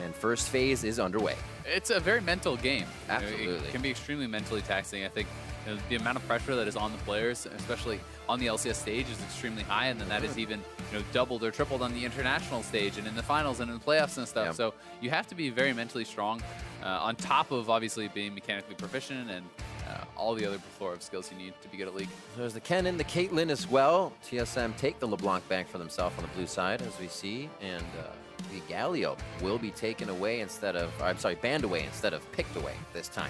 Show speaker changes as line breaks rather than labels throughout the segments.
And first phase is underway.
It's a very mental game.
Absolutely.
It can be extremely mentally taxing. I think the amount of pressure that is on the players, especially on the LCS stage, is extremely high, and then that is even doubled or tripled on the international stage and in the finals and in the playoffs and stuff. So you have to be very mentally strong, on top of obviously being mechanically proficient and all the other plethora of skills you need to be good at League.
There's the Kennen, the Caitlyn as well. TSM take the LeBlanc back for themselves on the blue side, as we see, and the Galio will be taken away instead of, banned away instead of picked away this time.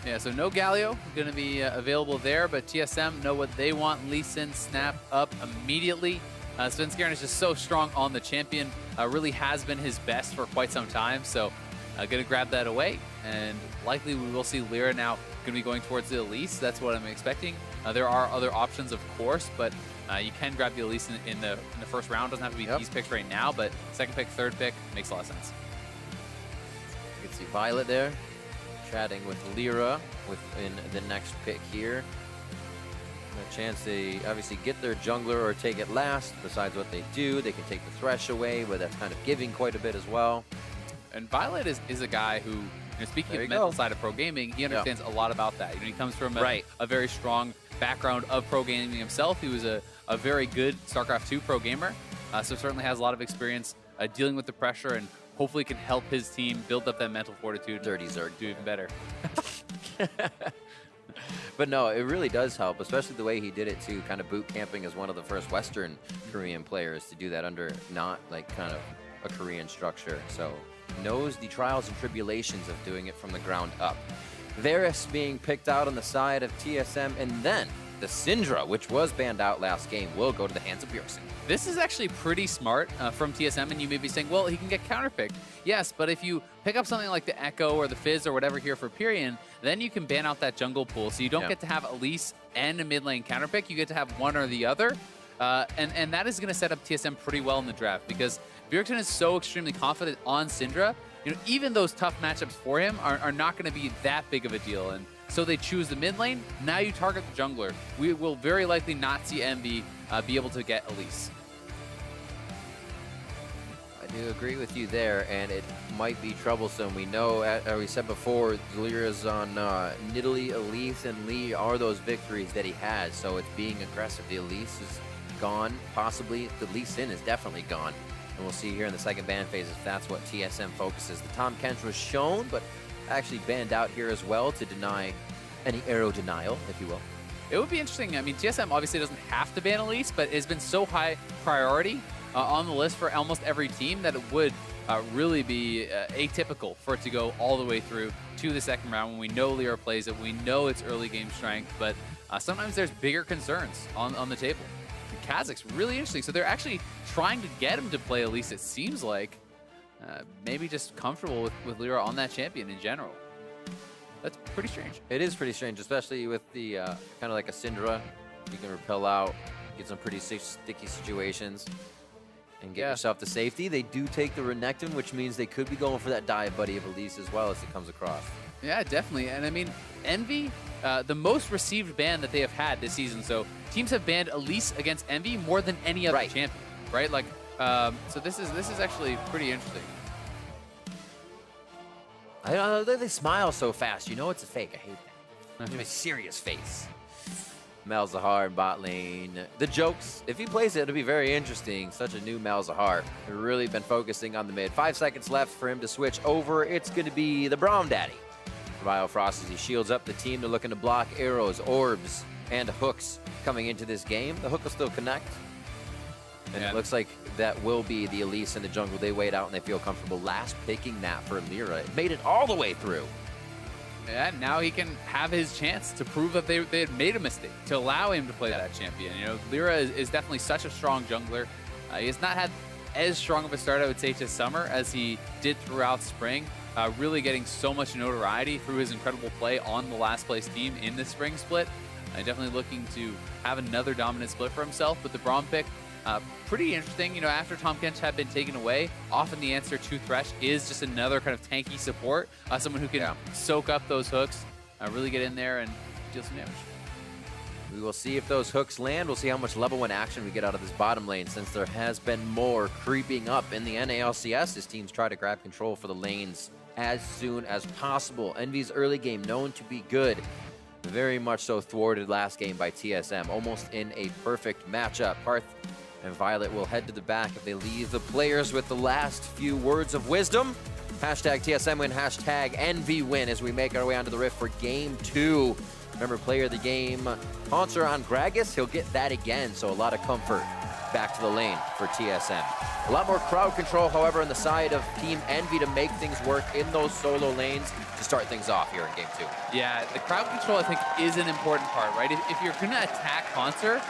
Yeah, so no Galio going to be available there, but TSM know what they want. Lee Sin snap up immediately. Svenskeren is just so strong on the champion. Really has been his best for quite some time, so going to grab that away. And likely we will see Lyra now going to be going towards the Elise. That's what I'm expecting. There are other options, of course, but you can grab the Elise in the first round. Doesn't have to be these picks right now, but second pick, third pick makes a lot of sense.
You can see Violet there, chatting with Lyra within the next pick here. A chance to obviously get their jungler or take it last. Besides what they do, they can take the Thresh away, but that's kind of giving quite a bit as well.
And Violet is a guy who, speaking of the mental side of pro gaming, he understands a lot about that. He comes from a very strong background of pro gaming himself. He was a very good StarCraft 2 pro gamer, so certainly has a lot of experience dealing with the pressure, and hopefully can help his team build up that mental fortitude.
Dirty Zerg.
Do even better.
But no, it really does help, especially the way he did it too, kind of boot camping as one of the first Western Korean players to do that under not like kind of a Korean structure. So knows the trials and tribulations of doing it from the ground up. Varus being picked out on the side of TSM, and then the Syndra, which was banned out last game, will go to the hands of Bjergsen.
This is actually pretty smart from TSM, and you may be saying, well, he can get counterpicked. Yes, but if you pick up something like the Echo or the Fizz or whatever here for Pyrian, then you can ban out that jungle pool. So you don't get to have Elise and a mid lane counterpick. You get to have one or the other. And that is going to set up TSM pretty well in the draft, because Bjergsen is so extremely confident on Syndra. Even those tough matchups for him are not going to be that big of a deal. And so they choose the mid lane. Now you target the jungler. We will very likely not see Envy be able to get Elise.
I do agree with you there, and it might be troublesome. We know, as we said before, Lyra's on Nidalee, Elise, and Lee are those victories that he has, so it's being aggressive. The Elise is gone, possibly. The Lee Sin is definitely gone. And we'll see here in the second ban phase if that's what TSM focuses. The Tahm Kench was shown, but actually banned out here as well to deny any arrow denial, if you will.
It would be interesting. I mean, TSM obviously doesn't have to ban Elise, but it's been so high priority on the list for almost every team that it would really be atypical for it to go all the way through to the second round when we know Lyra plays it, we know it's early game strength, but sometimes there's bigger concerns on the table. Kha'Zix's really interesting. So they're actually trying to get him to play Elise, it seems like. Maybe just comfortable with Lyra on that champion in general. That's pretty strange.
It is pretty strange, especially with the kind of like a Syndra. You can repel out, get some pretty sticky situations, and get yourself to safety. They do take the Renekton, which means they could be going for that dive buddy of Elise as well as it comes across.
Yeah, definitely. And I mean, Envy, the most received ban that they have had this season. So teams have banned Elise against Envy more than any other champion, right? Like, so this is actually pretty interesting.
I don't know, they smile so fast. You know it's a fake. I hate that. They have a serious face. Malzahar in bot lane. The jokes, if he plays it, it'll be very interesting. Such a new Malzahar. We've really been focusing on the mid. 5 seconds left for him to switch over. It's going to be the Braum Daddy. Biofrost as he shields up the team. They're looking to block arrows, orbs, and hooks coming into this game. The hook will still connect. And it looks like that will be the Elise in the jungle. They wait out and they feel comfortable last picking that for Lyra. It made it all the way through.
Yeah, now he can have his chance to prove that they had made a mistake, to allow him to play that champion. Lyra is definitely such a strong jungler. He has not had as strong of a start, I would say, to summer as he did throughout spring. Really getting so much notoriety through his incredible play on the last place team in the spring split. Definitely looking to have another dominant split for himself, but the Braum pick, pretty interesting. After Tahm Kench had been taken away, often the answer to Thresh is just another kind of tanky support, someone who can soak up those hooks, really get in there and deal some damage.
We will see if those hooks land. We'll see how much level 1 action we get out of this bottom lane, since there has been more creeping up in the NALCS as teams try to grab control for the lanes as soon as possible. EnVy's early game known to be good. Very much so thwarted last game by TSM, almost in a perfect matchup. Parth and Violet will head to the back if they leave the players with the last few words of wisdom. Hashtag TSM win, hashtag EnVy win as we make our way onto the Rift for game 2. Remember, player of the game, Haunter on Gragas, he'll get that again, so a lot of comfort back to the lane for TSM. A lot more crowd control, however, on the side of Team EnVy to make things work in those solo lanes to start things off here in game 2.
Yeah, the crowd control, I think, is an important part, right? If you're going to attack Haunter,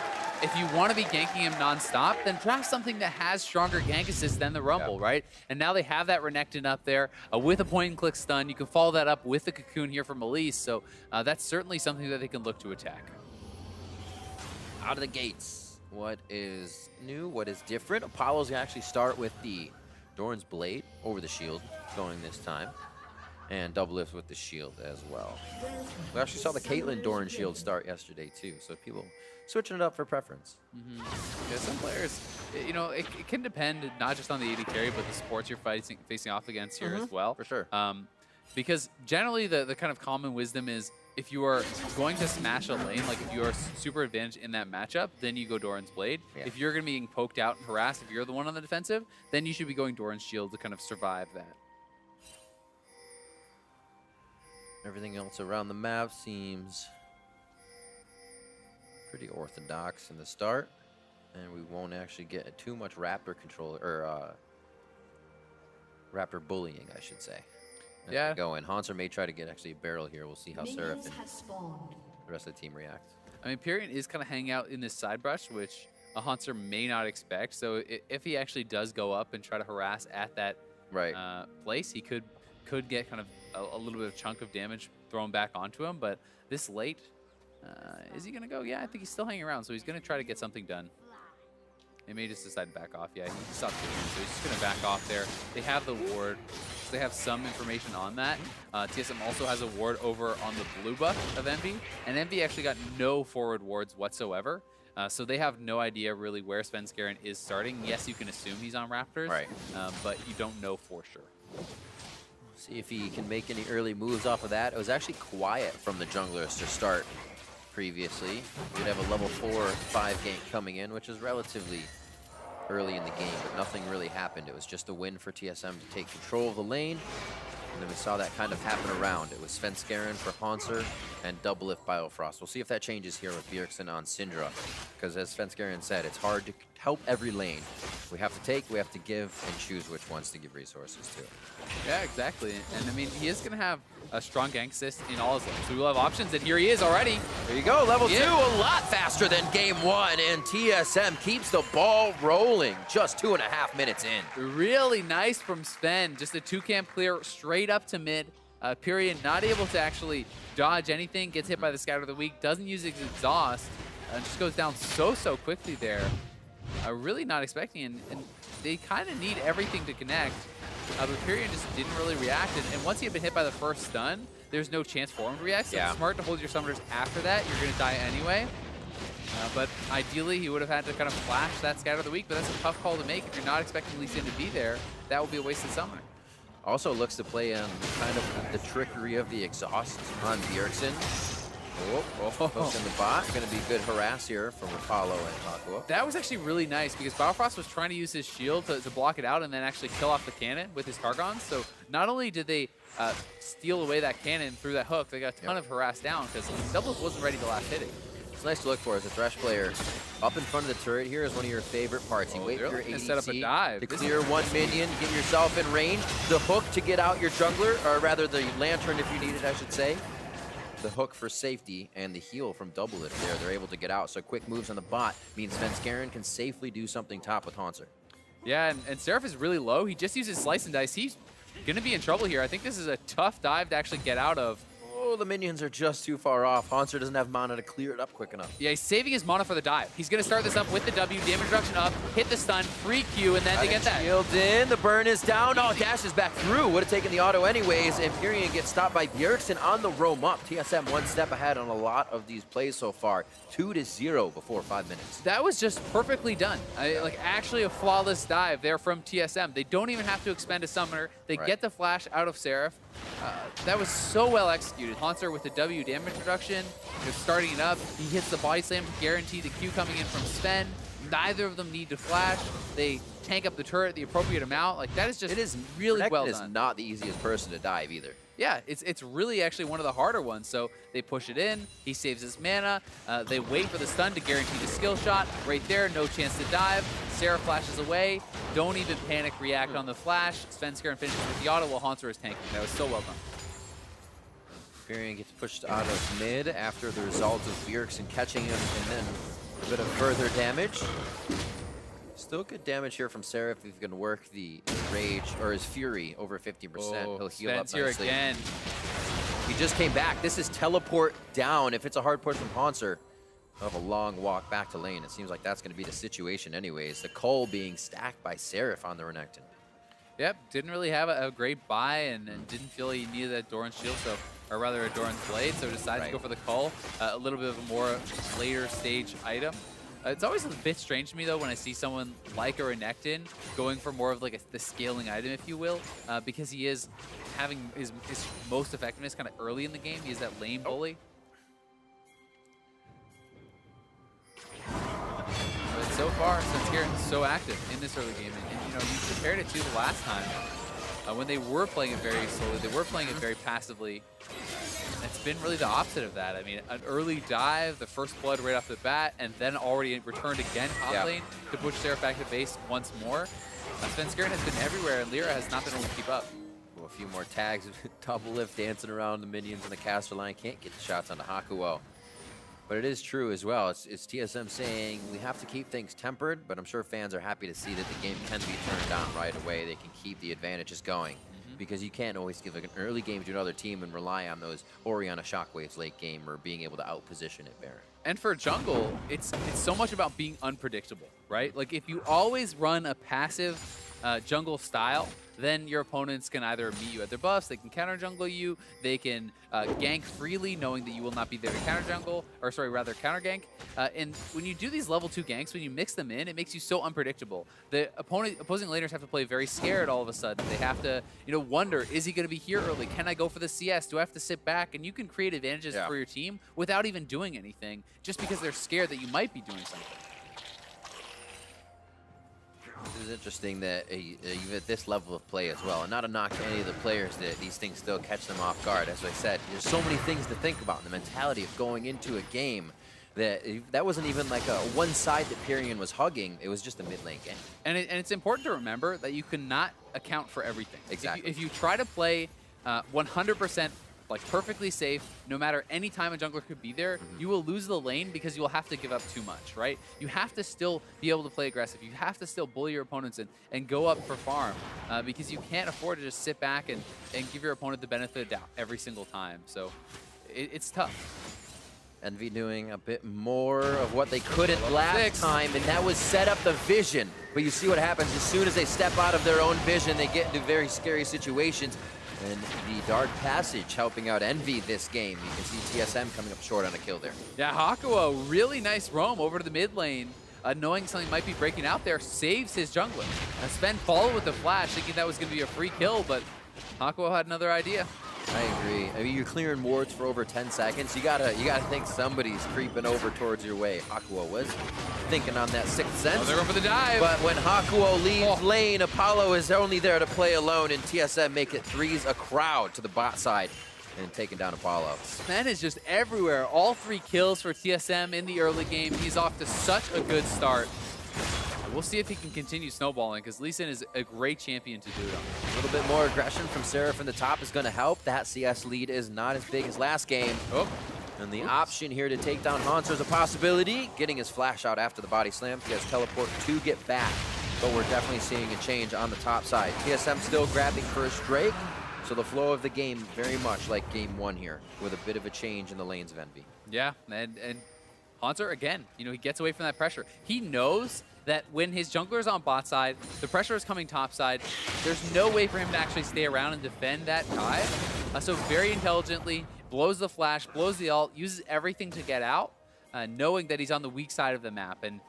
if you want to be ganking him nonstop, then draft something that has stronger gank assist than the Rumble, right? And now they have that Renekton up there with a point-and-click stun. You can follow that up with the Cocoon here from Elise, so that's certainly something that they can look to attack.
Out of the gates, what is new, what is different? Apollo's gonna actually start with the Doran's Blade over the shield going this time, and double lift with the shield as well. We actually saw the Caitlyn Doran shield start yesterday too, so people switching it up for preference.
Yeah, some players, you know, it can depend not just on the AD carry, but the supports you're facing off against here as well.
For sure.
Because generally the kind of common wisdom is if you are going to smash a lane, like if you are super advantaged in that matchup, then you go Doran's Blade.
Yeah.
If you're going to be getting poked out and harassed, if you're the one on the defensive, then you should be going Doran's Shield to kind of survive that.
Everything else around the map seems pretty orthodox in the start, and we won't actually get too much Raptor control, or Raptor bullying, I should say. As
Yeah.
we go in. Haunter may try to get actually a barrel here. We'll see how Seraph and
spawned.
the rest of the team react.
I mean, Pyrion is kind of hanging out in this side brush, which a Haunter may not expect. So if he actually does go up and try to harass at that place, he could get kind of a little bit of chunk of damage thrown back onto him. But this late, is he going to go? Yeah, I think he's still hanging around. So he's going to try to get something done. He may just decide to back off. Yeah, he stopped doing it, so he's just going to back off there. They have the ward. So they have some information on that. TSM also has a ward over on the blue buff of EnVy, and EnVy actually got no forward wards whatsoever. So they have no idea really where Svenskeren is starting. Yes, you can assume he's on Raptors,
Right.
But you don't know for sure.
See if he can make any early moves off of that. It was actually quiet from the junglers to start previously. We'd have a level 4 or 5 gank coming in, which is relatively early in the game, but nothing really happened. It was just a win for TSM to take control of the lane, and then we saw that kind of happen around. It was Svenskeren for Haunter and double lift Biofrost. We'll see if that changes here with Bjergsen on Syndra, because as Svenskeren said, it's hard to help every lane. We have to take, we have to give, and choose which ones to give resources to.
Yeah, exactly. And I mean, he is going to have a strong gank assist in all his lanes. So we'll have options, and here he is already.
There you go, level 2, a lot faster than game 1, and TSM keeps the ball rolling just 2.5 minutes in.
Really nice from Sven. Just a 2-camp clear straight up to mid. Pyrion not able to actually dodge anything, gets hit by the Scatter of the Weak, doesn't use his exhaust, and just goes down so quickly there. Really not expecting, and they kind of need everything to connect. But Pyrion just didn't really react, and once he had been hit by the first stun, there's no chance for him to react. So it's smart to hold your summoners after that. You're going to die anyway. But ideally, he would have had to kind of flash that Scatter of the Weak, but that's a tough call to make. If you're not expecting Lee Sin to be there, that would be a wasted summoner.
Also looks to play on kind of the trickery of the exhaust on Bjergsen. Hooks in the bot. Going to be good harass here from Apollo and Aqua.
That was actually really nice because Biofrost was trying to use his shield to block it out and then actually kill off the cannon with his Targon. So not only did they steal away that cannon through that hook, they got a ton of harass down because Double wasn't ready to last hit it.
It's nice to look for as a Thresh player. Up in front of the turret here is one of your favorite parts. You wait for your ADC
set up a dive
to clear one minion, get yourself in range. The hook to get out your jungler, or rather the lantern if you need it, I should say. The hook for safety and the heal from double lift there. They're able to get out. So quick moves on the bot means Svenskeren can safely do something top with Haunter.
Yeah, and Seraph is really low. He just uses Slice and Dice. He's going to be in trouble here. I think this is a tough dive to actually get out of.
Oh, the minions are just too far off. Haunter doesn't have mana to clear it up quick enough.
Yeah, he's saving his mana for the dive. He's going to start this up with the W, damage reduction up, hit the stun, free Q, and then to get that.
Shield in, the burn is down. Oh, dashes back through. Would have taken the auto anyways. Empyrean gets stopped by Bjergsen on the roam up. TSM one step ahead on a lot of these plays so far. 2-0 before 5 minutes.
That was just perfectly done. Like, actually a flawless dive there from TSM. They don't even have to expend a summoner. They get the flash out of Seraph. That was so well executed. Haunter with the W damage reduction, starting it up. He hits the body slam to guarantee the Q coming in from Sven. Neither of them need to flash. They tank up the turret the appropriate amount. Like, that is just really well done.
Is not the easiest person to dive either.
Yeah, it's really actually one of the harder ones. So they push it in. He saves his mana. They wait for the stun to guarantee the skill shot. Right there, no chance to dive. Sarah flashes away. Don't even panic react on the flash. Svenskeren finishes with the auto while Haunter is tanking. That was so well done.
Empyrean gets pushed out of mid after the result of Bjergsen catching him and then a bit of further damage. Still good damage here from Seraph if he can work the Rage or his Fury over 50%. He'll heal up
Sven's here
nicely.
Again.
He just came back. This is teleport down. If it's a hard push from Haunter, he'll have a long walk back to lane. It seems like that's going to be the situation anyways. The Cole being stacked by Seraph on the Renekton.
Yep, didn't really have a great buy and didn't feel he needed that Doran's shield, so, or rather a Doran's blade, so decided to go for the Cull. A little bit of a more later stage item. It's always a bit strange to me though when I see someone like a Renekton going for more of like the scaling item, if you will, because he is having his most effectiveness kind of early in the game. He is that lane bully. But so far, Svenskeren is so active in this early game, and you know, you compared it to the last time when they were playing it very slowly, they were playing it very passively. It's been really the opposite of that. I mean, an early dive, the first blood right off the bat, and then already returned again top lane to push Seraph back to base once more. Svenskeren has been everywhere, and Lyra has not been able to keep up.
Well, a few more tags, double lift dancing around the minions in the caster line. Can't get the shots onto Hakuo. But it is true as well. It's TSM saying we have to keep things tempered, but I'm sure fans are happy to see that the game can be turned on right away. They can keep the advantages going. Because you can't always give like an early game to another team and rely on those Orianna Shockwaves late game or being able to outposition it Baron.
And for jungle, it's so much about being unpredictable, right? Like if you always run a passive jungle style, then your opponents can either meet you at their buffs, they can counter jungle you, they can gank freely knowing that you will not be there to counter jungle, or sorry, rather counter gank. And when you do these level 2 ganks, when you mix them in, it makes you so unpredictable. The opposing laners have to play very scared all of a sudden. They have to, you know, wonder, is he going to be here early? Can I go for the CS? Do I have to sit back? And you can create advantages for your team without even doing anything, just because they're scared that you might be doing something.
It is interesting that even at this level of play as well, and not a knock to any of the players, that these things still catch them off guard. As I said, there's so many things to think about in the mentality of going into a game that wasn't even like a one side that Pyrion was hugging. It was just a mid lane game. And
it's important to remember that you cannot account for everything.
Exactly.
If you try to play 100% like perfectly safe, no matter any time a jungler could be there, you will lose the lane because you will have to give up too much, right? You have to still be able to play aggressive. You have to still bully your opponents and go up for farm because you can't afford to just sit back and give your opponent the benefit of the doubt every single time. So it's tough.
Envy doing a bit more of what they couldn't last time, and that was set up the vision. But you see what happens as soon as they step out of their own vision, they get into very scary situations. And the Dark Passage helping out Envy this game. You can see TSM coming up short on a kill there.
Yeah, Hakuo, really nice roam over to the mid lane. Knowing something might be breaking out there, saves his jungler. Sven followed with the flash, thinking that was going to be a free kill, but Hakuo had another idea.
I agree. I mean, you're clearing wards for over 10 seconds. You gotta think somebody's creeping over towards your way. Hakuo was thinking on that sixth sense.
Oh, they're going for the dive.
But when Hakuo leaves lane, Apollo is only there to play alone, and TSM make it threes a crowd to the bot side and taking down Apollo.
Sven is just everywhere. All 3 kills for TSM in the early game. He's off to such a good start. We'll see if he can continue snowballing, because Lee Sin is a great champion to do it on.
A little bit more aggression from Seraph in the top is going to help. That CS lead is not as big as last game. And the option here to take down Haunter is a possibility. Getting his flash out after the body slam. He has teleport to get back. But we're definitely seeing a change on the top side. TSM still grabbing first Drake. So the flow of the game very much like game 1 here, with a bit of a change in the lanes of Envy.
Yeah, and Haunter, again, you know, he gets away from that pressure. He knows that when his jungler is on bot side, the pressure is coming top side, there's no way for him to actually stay around and defend that dive. So very intelligently, blows the flash, blows the ult, uses everything to get out, knowing that he's on the weak side of the map. And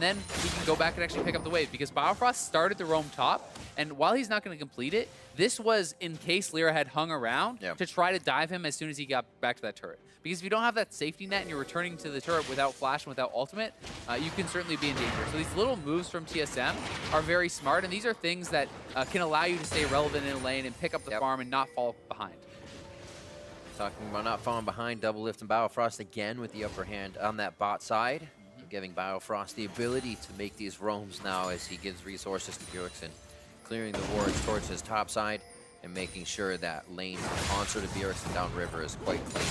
then he can go back and actually pick up the wave, because Biofrost started the roam top, and while he's not going to complete it, this was in case Lyra had hung around to try to dive him as soon as he got back to that turret. Because if you don't have that safety net and you're returning to the turret without flash and without ultimate, you can certainly be in danger. So these little moves from TSM are very smart, and these are things that can allow you to stay relevant in a lane and pick up the farm and not fall behind.
Talking about not falling behind, double lift and Biofrost again with the upper hand on that bot side, giving Biofrost the ability to make these roams now as he gives resources to Bjergsen, clearing the wards towards his top side and making sure that lane answer to Bjergsen downriver is quite clean.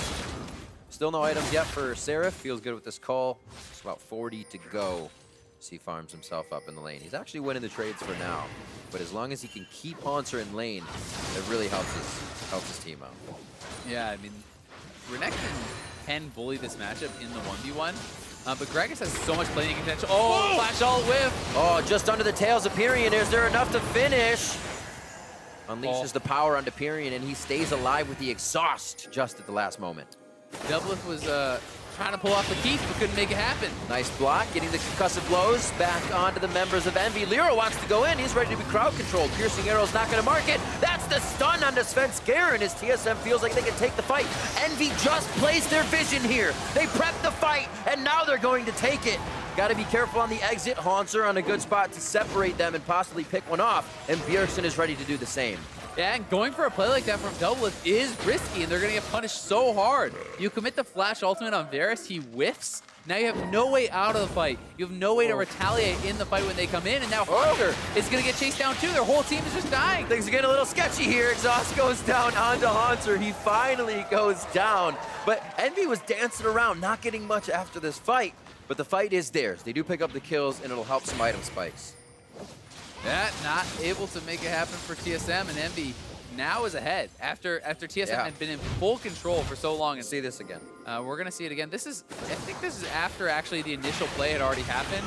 Still no items yet for Seraph. Feels good with this call. It's about 40 to go as he farms himself up in the lane. He's actually winning the trades for now, but as long as he can keep Haunter in lane, it really helps his team out.
Yeah, I mean, Renekton can bully this matchup in the 1v1, but Gragas has so much playing potential. Oh, flash ult whiff!
Oh, just under the tails of Pyrian. Is there enough to finish? Unleashes the power onto Pyrian, and he stays alive with the exhaust just at the last moment.
Doublelift was trying to pull off the keep, but couldn't make it happen.
Nice block, getting the concussive blows back onto the members of Envy. Lyra wants to go in. He's ready to be crowd controlled. Piercing arrow's not going to mark it. That's the stun onto Svenskeren as TSM feels like they can take the fight. Envy just placed their vision here. They prepped the fight, and now they're going to take it. Got to be careful on the exit. Haunter on a good spot to separate them and possibly pick one off, and Bjergsen is ready to do the same.
Yeah, and going for a play like that from Doublelift is risky, and they're going to get punished so hard. You commit the flash ultimate on Varus, he whiffs. Now you have no way out of the fight. You have no way to retaliate in the fight when they come in, and now Haunter is going to get chased down too. Their whole team is just dying.
Things are getting a little sketchy here. Exhaust goes down onto Haunter. He finally goes down, but Envy was dancing around, not getting much after this fight, but the fight is theirs. They do pick up the kills, and it'll help some item spikes.
That not able to make it happen for TSM, and Envy now is ahead after TSM had been in full control for so long. And
see this again.
We're gonna see it again. I think this is after actually the initial play had already happened.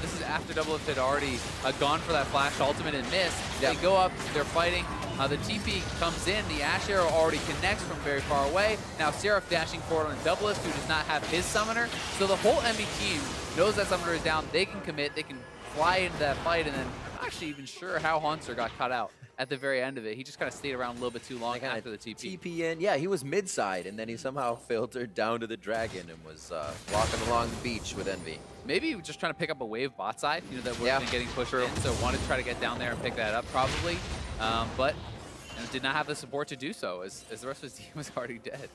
This is after Doublelift had already gone for that flash ultimate and missed. They go up, they're fighting. The TP comes in, the Ash Arrow already connects from very far away. Now Seraph dashing forward on Doublelift, who does not have his summoner. So the whole Envy team knows that summoner is down. They can commit, they can fly into that fight, and then I'm not actually even sure how Haunter got cut out at the very end of it. He just kind of stayed around a little bit too long after the TP.
TP in, yeah, he was mid-side, and then he somehow filtered down to the dragon and was walking along the beach with Envy.
Maybe he was just trying to pick up a wave bot side, you know, that would have been getting pushed in, so wanted to try to get down there and pick that up probably, but did not have the support to do so, as the rest of his team was already dead.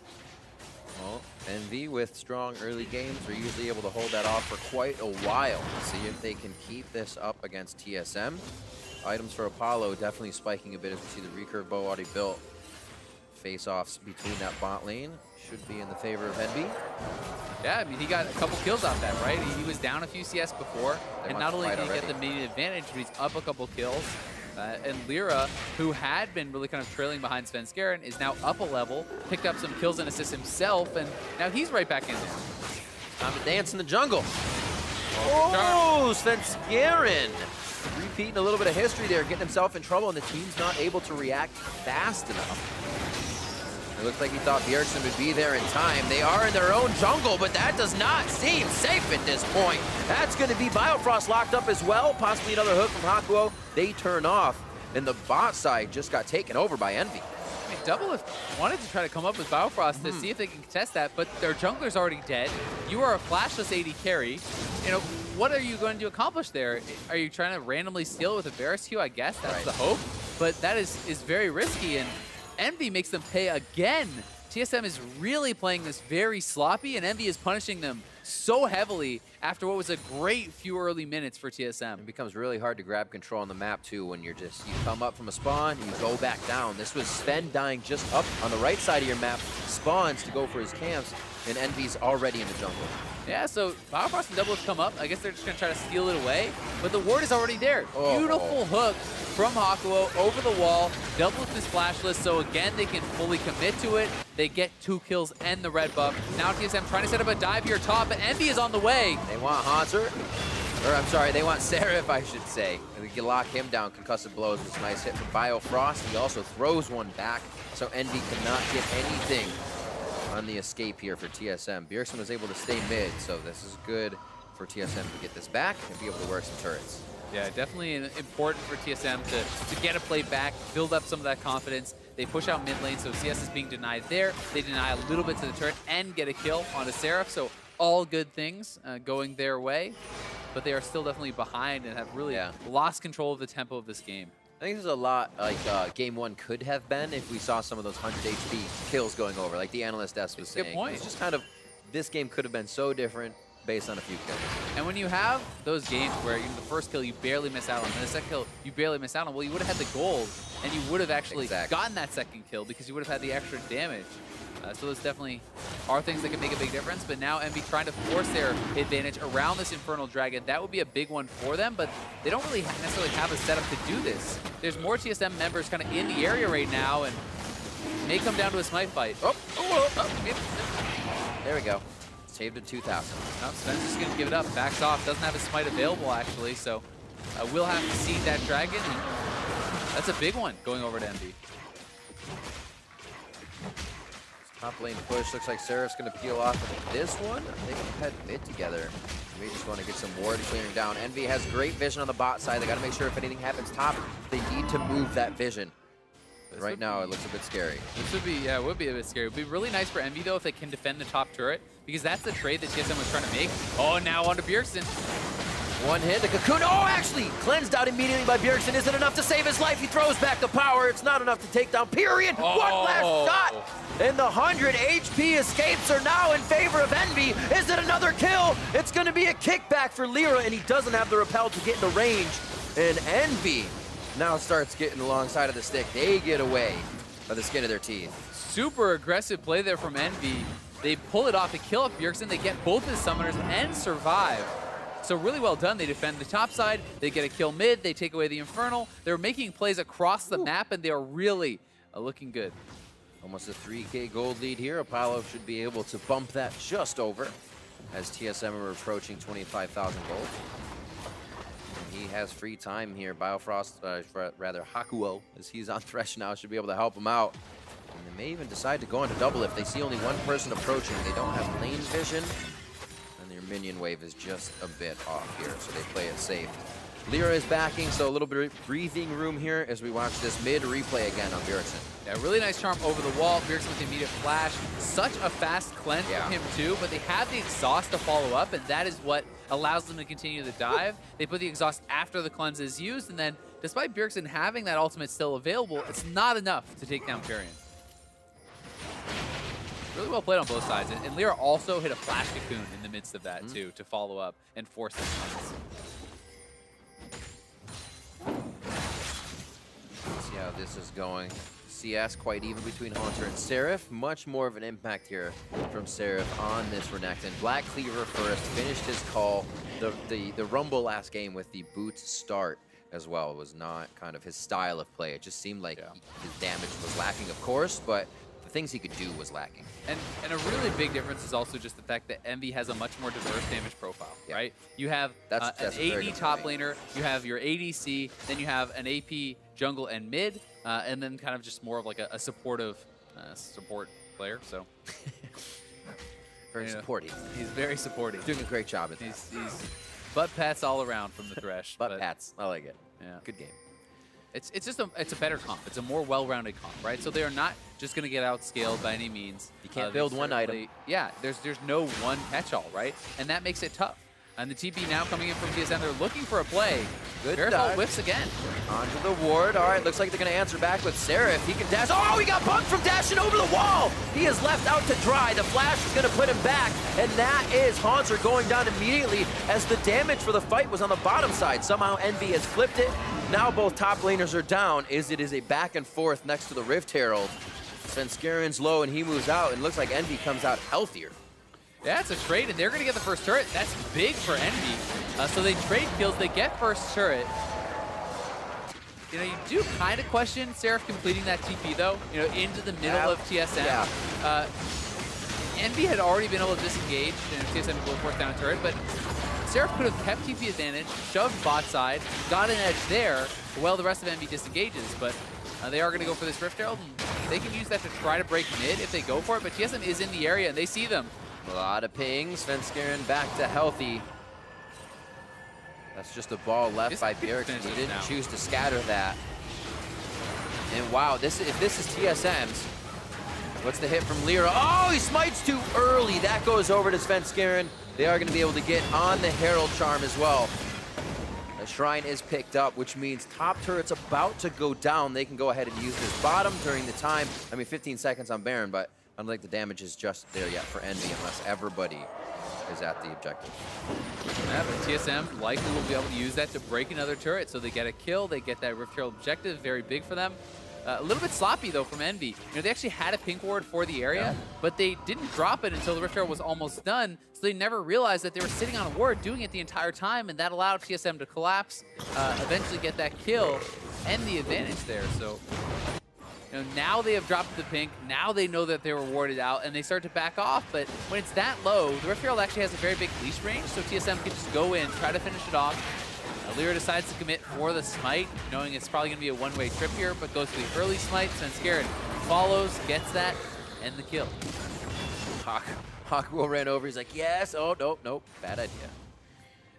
Well, Envy with strong early games are usually able to hold that off for quite a while. See if they can keep this up against TSM. Items for Apollo definitely spiking a bit as we see the recurve bow already built. Face-offs between that bot lane should be in the favor of Envy.
Yeah, I mean, he got a couple kills off that, right? He was down a few CS before, and not only did he get the immediate advantage, but he's up a couple kills. And Lyra, who had been really kind of trailing behind Svenskeren, is now up a level, picked up some kills and assists himself, and now he's right back in there.
Time to dance in the jungle. Oh, Svenskeren! Repeating a little bit of history there, getting himself in trouble, and the team's not able to react fast enough. It looks like he thought Bjergsen would be there in time. They are in their own jungle, but that does not seem safe at this point. That's going to be Biofrost locked up as well. Possibly another hook from Hakuo. They turn off, and the bot side just got taken over by Envy.
I mean, Doublelift wanted to try to come up with Biofrost to see if they can contest that, but their jungler's already dead. You are a flashless AD carry. You know, what are you going to accomplish there? Are you trying to randomly steal with a Varus Q? I guess that's the hope, but that is very risky, and Envy makes them pay again. TSM is really playing this very sloppy, and Envy is punishing them so heavily after what was a great few early minutes for TSM.
It becomes really hard to grab control on the map too when you come up from a spawn, you go back down. This was Sven dying just up on the right side of your map, spawns to go for his camps, and Envy's already in the jungle.
Yeah, so Bioprost and Doublelift come up. I guess they're just going to try to steal it away, but the ward is already there.
Oh.
Beautiful hook from Hakuo over the wall. Doublelift is flashless, so again, they can fully commit to it. They get 2 kills and the red buff. Now TSM trying to set up a dive here top, but Envy is on the way.
They want Haunter, or I'm sorry, they want Seraph, I should say. And they can lock him down. Concussive blows was a nice hit from Biofrost. He also throws one back, so Envy cannot get anything on the escape here for TSM. Bjergsen was able to stay mid, so this is good for TSM to get this back and be able to work some turrets.
Yeah, definitely important for TSM to get a play back, build up some of that confidence. They push out mid lane, so CS is being denied there. They deny a little bit to the turret and get a kill onto Seraph, so all good things going their way. But they are still definitely behind and have really lost control of the tempo of this game.
I think there's a lot like Game 1 could have been if we saw some of those 100 HP kills going over, like the analyst S was saying.
Good point.
It's just kind of, this game could have been so different based on a few kills.
And when you have those games where the first kill you barely miss out on, and the second kill you barely miss out on, well, you would have had the gold, and you would have actually gotten that second kill because you would have had the extra damage. So those definitely are things that can make a big difference, but now Envy trying to force their advantage around this Infernal Dragon. That would be a big one for them, but they don't really necessarily have a setup to do this. There's more TSM members kind of in the area right now, and it may come down to a smite fight.
There we go. Saved at 2,000.
No, Spencer's going to give it up. Backs off. Doesn't have a smite available, actually, so we'll have to seed that dragon. And that's a big one going over to Envy.
Top lane push. Looks like Seraph's going to peel off of this one. They can head mid together. We just want to get some ward clearing down. Envy has great vision on the bot side. They got to make sure if anything happens top, they need to move that vision. Right now, it looks a bit scary.
This would be, yeah, it would be a bit scary. It would be really nice for Envy, though, if they can defend the top turret, because that's the trade that TSM was trying to make. Oh, now onto Bjergsen.
One hit, the Cocoon. Oh, actually, cleansed out immediately by Bjergsen. Isn't enough to save his life. He throws back the power. It's not enough to take down Period.
Oh.
One last shot. And the 100 HP escapes are now in favor of Envy. Is it another kill? It's going to be a kickback for Lyra, and he doesn't have the repel to get into range. And Envy now starts getting alongside of the stick. They get away by the skin of their teeth.
Super aggressive play there from Envy. They pull it off to kill up Bjergsen. They get both his summoners and survive. So really well done. They defend the top side. They get a kill mid. They take away the Infernal. They're making plays across the map, and they are really looking good.
Almost a 3K gold lead here. Apollo should be able to bump that just over as TSM are approaching 25,000 gold. And he has free time here. Biofrost, rather Hakuo, as he's on Thresh now, should be able to help him out. And they may even decide to go into double if they see only one person approaching. They don't have lane vision. Their minion wave is just a bit off here, so they play it safe. Lyra is backing, so a little bit of breathing room here as we watch this mid replay again on Bjergsen.
Yeah, really nice charm over the wall. Bjergsen with the immediate flash. Such a fast cleanse from him too, but they have the exhaust to follow up, and that is what allows them to continue the dive. They put the exhaust after the cleanse is used, and then despite Bjergsen having that ultimate still available, it's not enough to take down Period. Really well played on both sides. And Lyra also hit a flash cocoon in the midst of that, too, to follow up and force the cleanse.
See how this is going. CS quite even between Haunter and Seraph. Much more of an impact here from Seraph on this Renekton. Black Cleaver first, finished his call. The Rumble last game with the boot start as well was not kind of his style of play. It just seemed like his damage was lacking, of course, but the things he could do was lacking.
And a really big difference is also just the fact that Envy has a much more diverse damage profile, right? You have an AD top laner, you have your ADC, then you have an AP jungle and mid, and then kind of just more of like a supportive support player. So
very supportive.
He's very supportive.
Doing a great job at that.
He's butt pats all around from the Thresh.
Butt pats. I like it.
Yeah.
Good game.
It's just it's a better comp. It's a more well-rounded comp, right? So they are not just going to get outscaled by any means.
You can't build one item.
Yeah, there's no one catch-all, right? And that makes it tough. And the TP now coming in from TSM, they're looking for a play.
Good
Verifel whiffs again.
Onto the ward. All right, looks like they're going to answer back with Seraph. He can dash. Oh, he got bumped from dashing over the wall. He is left out to dry. The flash is going to put him back. And that is Haunter going down immediately as the damage for the fight was on the bottom side. Somehow Envy has flipped it. Now both top laners are down. It is a back and forth next to the Rift Herald. Svenskarian's low and he moves out, and looks like Envy comes out healthier.
Yeah, it's a trade, and they're going to get the first turret. That's big for Envy. So they trade kills. They get first turret. You know, you do kind of question Seraph completing that TP, though, you know, into the middle of TSM. Yeah. Envy had already been able to disengage, and TSM will force down a turret, but Seraph could have kept TP advantage, shoved bot side, got an edge there, while the rest of Envy disengages, but they are going to go for this Rift Herald, and they can use that to try to break mid if they go for it, but TSM is in the area, and they see them.
A lot of pings. Svenskeren back to healthy. That's just a ball left by Bjergsen. He didn't choose to scatter that. And wow, if this is TSM's, what's the hit from Lyra? Oh, he smites too early. That goes over to Svenskeren. They are going to be able to get on the Herald Charm as well. The Shrine is picked up, which means top turret's about to go down. They can go ahead and use this bottom during the time. I mean, 15 seconds on Baron, but I don't think the damage is just there yet for Envy unless everybody is at the objective.
Yeah, but TSM likely will be able to use that to break another turret, so they get a kill, they get that Rift Herald objective, very big for them. A little bit sloppy, though, from Envy. You know, they actually had a pink ward for the area, but they didn't drop it until the Rift Herald was almost done, so they never realized that they were sitting on a ward doing it the entire time, and that allowed TSM to collapse, eventually get that kill, and the advantage there. So, you know, now they have dropped the pink, now they know that they were warded out, and they start to back off, but when it's that low, the Rift Herald actually has a very big leash range, so TSM can just go in, try to finish it off. Lyra decides to commit for the smite, knowing it's probably going to be a one-way trip here, but goes for the early smite. Svenskeren follows, gets that, and the kill.
Hakuo ran over. He's like, yes. Oh, nope. Bad idea.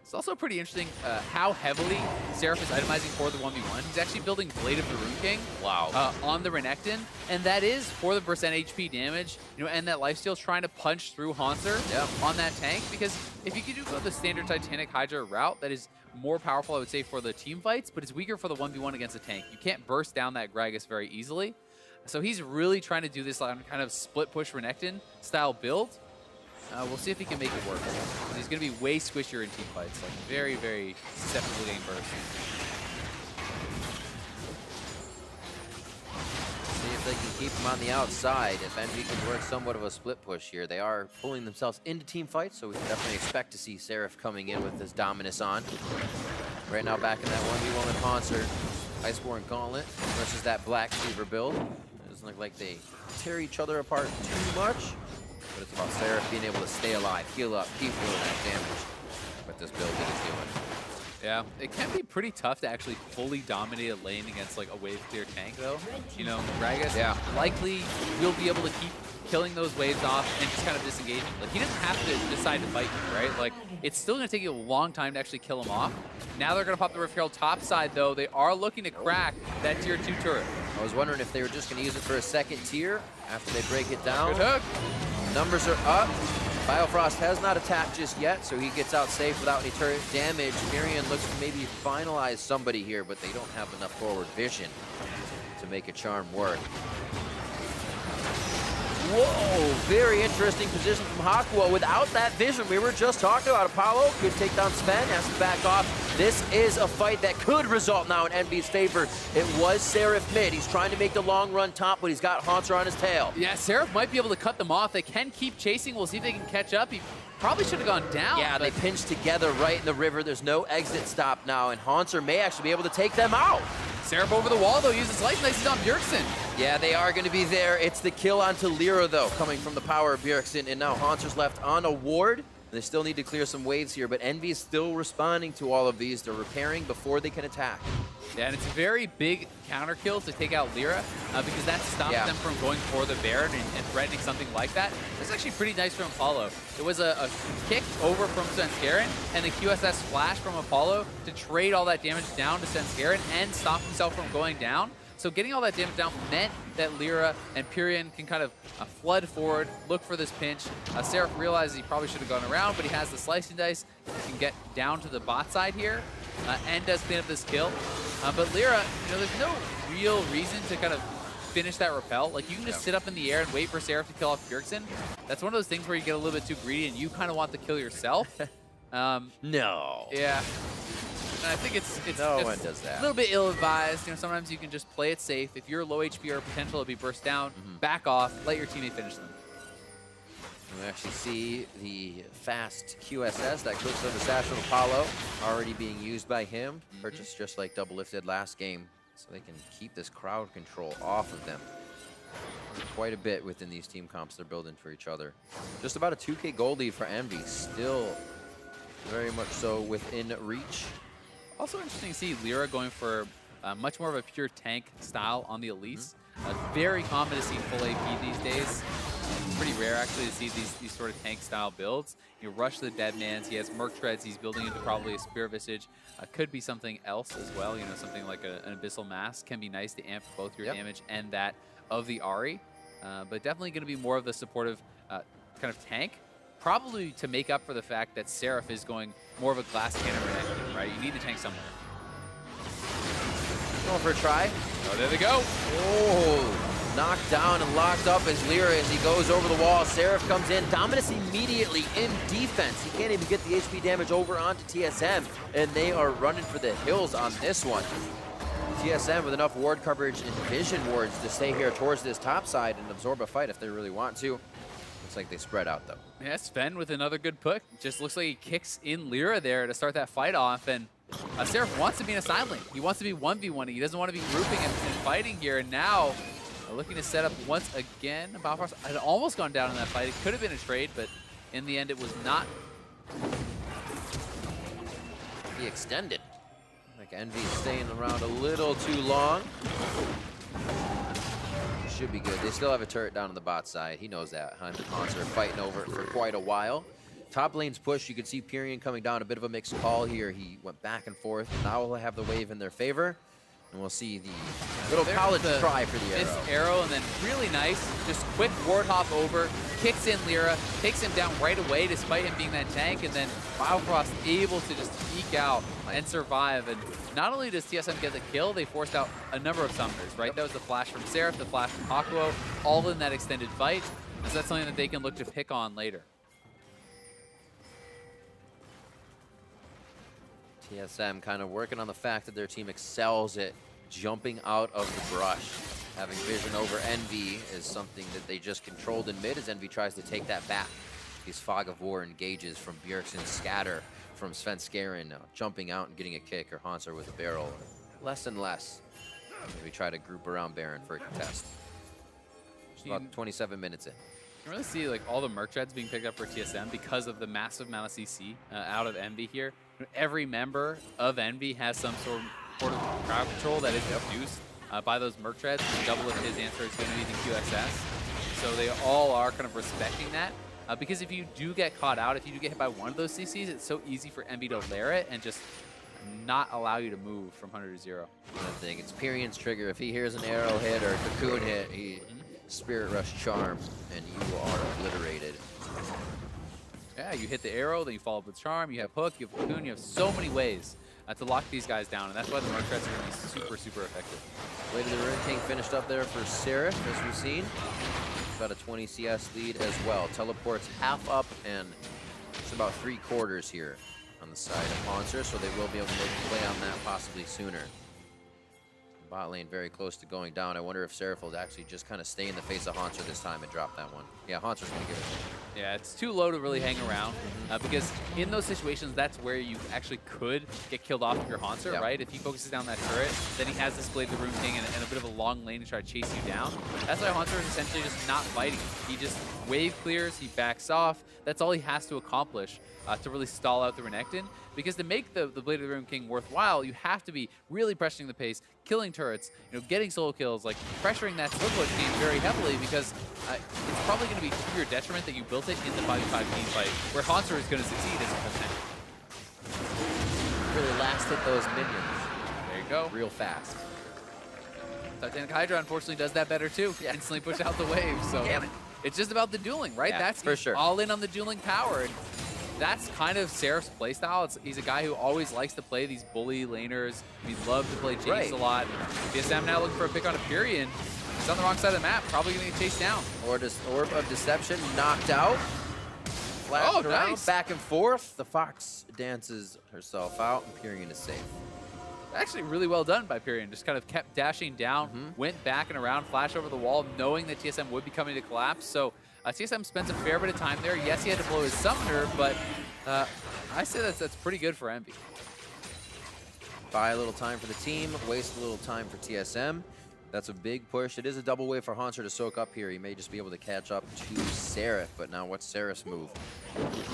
It's also pretty interesting how heavily Seraph is itemizing for the 1v1. He's actually building Blade of the Rune King on the Renekton, and that is for the percent HP damage, you know, and that lifesteal trying to punch through Haunter on that tank, because if you could do go the standard Titanic Hydra route, that is more powerful, I would say, for the team fights, but it's weaker for the 1v1 against a tank. You can't burst down that Gragas very easily. So he's really trying to do this kind of split push Renekton style build. We'll see if he can make it work. He's going to be way squishier in team fights, like very, very susceptible to getting burst.
See if they can keep him on the outside. If Envy can work somewhat of a split push here. They are pulling themselves into team fights, so we can definitely expect to see Seraph coming in with this Dominus on. Right now back in that 1v1 with Haunter. Iceborne Gauntlet versus that Black Cleaver build. It doesn't look like they tear each other apart too much. But it's about Seraph being able to stay alive, heal up, keep doing that damage with this build that he's doing.
Yeah, it can be pretty tough to actually fully dominate a lane against like a wave clear tank, though. You know, Gragas likely will be able to keep killing those waves off and just kind of disengaging. Like, he doesn't have to decide to fight you, right? Like, it's still going to take you a long time to actually kill him off. Now they're going to pop the Rift Herald top side, though. They are looking to crack that tier 2 turret.
I was wondering if they were just going to use it for a second tier after they break it down.
Good hook.
Numbers are up. Biofrost has not attacked just yet, so he gets out safe without any turret damage. Mirian looks to maybe finalize somebody here, but they don't have enough forward vision to make a charm work. Whoa, very interesting position from Hakuo. Without that vision, we were just talking about Apollo. Could take down Sven, has to back off. This is a fight that could result now in Envy's favor. It was Seraph mid. He's trying to make the long run top, but he's got Haunter on his tail.
Yeah, Seraph might be able to cut them off. They can keep chasing. We'll see if they can catch up. He probably should have gone down.
Yeah, they pinched together right in the river. There's no exit stop now, and Haunter may actually be able to take them out.
Seraph over the wall, though, uses Light Nice on Bjergsen.
Yeah, they are going to be there. It's the kill onto Lyra, though, coming from the power of Bjergsen, and now Haunter's left on a ward. They still need to clear some waves here, but Envy is still responding to all of these. They're repairing before they can attack. Yeah,
and it's a very big counter kill to take out Lyra because that stops them from going for the Baron and threatening something like that. This is actually pretty nice from Apollo. It was a kick over from Svenskeren and the QSS flash from Apollo to trade all that damage down to Svenskeren and stop himself from going down. So getting all that damage down meant that Lyra and Pyrian can kind of flood forward, look for this pinch. Seraph realizes he probably should have gone around, but he has the slicing dice. He can get down to the bot side here and does clean up this kill. But Lyra, you know, there's no real reason to kind of finish that repel. Like, you can just sit up in the air and wait for Seraph to kill off Bjergsen. That's one of those things where you get a little bit too greedy and you kind of want the kill yourself.
No.
Yeah. And I think it's
no one does that.
A little bit ill-advised. You know, sometimes you can just play it safe. If you're low HP or potential to be burst down, back off, let your teammate finish them.
We actually see the fast QSS that cooks on the Satchel Apollo already being used by him. Purchased just like Doublelift did last game, so they can keep this crowd control off of them. Quite a bit within these team comps they're building for each other. Just about a 2K gold lead for Envy, still very much so within reach.
Also interesting to see Lyra going for much more of a pure tank style on the Elise. Very common to see full AP these days. Pretty rare actually to see these sort of tank style builds. You rush the Deadmans, he has Merc Treads, he's building into probably a Spear Visage. Could be something else as well, you know, something like an Abyssal Mask can be nice to amp both your damage and that of the Ahri. But definitely going to be more of the supportive kind of tank. Probably to make up for the fact that Seraph is going more of a glass cannon reaction, right? You need to tank somewhere.
Going for a try.
Oh, there they go.
Oh, knocked down and locked up as Lyra as he goes over the wall. Seraph comes in. Dominus immediately in defense. He can't even get the HP damage over onto TSM, and they are running for the hills on this one. TSM with enough ward coverage and vision wards to stay here towards this top side and absorb a fight if they really want to. Looks like they spread out, though.
Yeah, Sven with another good put. Just looks like he kicks in Lyra there to start that fight off, and Seraph wants to be in a side lane. He wants to be 1v1. He doesn't want to be grouping and fighting here, and now looking to set up once again. Balfrost had almost gone down in that fight. It could have been a trade, but in the end it was not.
He extended. Like Envy staying around a little too long. Should be good. They still have a turret down on the bot side. He knows that. Hunt and Hans are fighting over it for quite a while. Top lane's push. You can see Pyrion coming down. A bit of a mixed call here. He went back and forth. Now we'll have the wave in their favor. And we'll see the little college try for the arrow.
This arrow, and then really nice, just quick ward hop over, kicks in Lyra, takes him down right away despite him being that tank, and then Biofrost able to just eke out and survive. And not only does TSM get the kill, they forced out a number of summoners, right? That was the flash from Seraph, the flash from Hakuo, all in that extended fight. So that's something that they can look to pick on later.
TSM kind of working on the fact that their team excels at jumping out of the brush. Having vision over Envy is something that they just controlled in mid as Envy tries to take that back. These Fog of War engages from Bjergsen, Scatter from Svenskeren, jumping out and getting a kick, or Hanser with a barrel. Less and less as we try to group around Baron for a contest. Just about 27 minutes in.
You can really see like all the Merc Treads being picked up for TSM because of the massive amount of CC out of Envy here. Every member of Envy has some sort of crowd control that is reduced by those Merc Treads. Doublelift, his answer is going to be the QSS. So they all are kind of respecting that. Because if you do get caught out, if you do get hit by one of those CCs, it's so easy for Envy to lair it and just not allow you to move from 100 to 0.
Another thing, it's Pyrion's trigger. If he hears an arrow hit or a cocoon hit, he Spirit Rush Charm, and you are obliterated.
Yeah, you hit the arrow, then you follow up with Charm, you have Hook, you have Cocoon, you have so many ways to lock these guys down, and that's why the Merc Treads are going to be super, super effective.
Blade of the Rune King finished up there for Seraph, as we've seen. Got a 20 CS lead as well. Teleports half up, and it's about 3/4 here on the side of Monster, so they will be able to play on that possibly sooner. Bot lane very close to going down. I wonder if Seraph will actually just kind of stay in the face of Hanser this time and drop that one. Yeah, Hanser's going to give it.
Yeah, it's too low to really hang around because in those situations, that's where you actually could get killed off of your Hanser, right? If he focuses down that turret, then he has this Blade of the Rune King and a bit of a long lane to try to chase you down. That's why Hanser is essentially just not fighting. He just wave clears, he backs off. That's all he has to accomplish to really stall out the Renekton. Because to make the Blade of the Rune King worthwhile, you have to be really pressuring the pace, killing turrets, getting solo kills, like pressuring that slow push game very heavily because it's probably going to be to your detriment that you built it in the 5v5 team fight where Hanser is going to succeed as a full tank.
Really last hit those minions.
There you go.
Real fast.
Titanic Hydra unfortunately does that better too. Yeah. Instantly push out the wave. So
damn it.
It's just about the dueling, right?
Yeah,
That's
for sure.
All in on the dueling power. And that's kind of Seraph's playstyle. He's a guy who always likes to play these bully laners. We love to play Jace a lot. TSM now looking for a pick on a Pyrion. He's on the wrong side of the map, probably going to get chased down.
Orb of Deception knocked out. Flashed around,
nice.
back and forth. The Fox dances herself out, and Pyrion is safe.
Actually really well done by Pyrion. Just kind of kept dashing down, went back and around, flash over the wall, knowing that TSM would be coming to collapse. So TSM spends a fair bit of time there. Yes, he had to blow his summoner, but I say that's pretty good for Envy.
Buy a little time for the team, waste a little time for TSM. That's a big push. It is a double wave for Haunter to soak up here. He may just be able to catch up to Seraph, but now what's Seraph's move?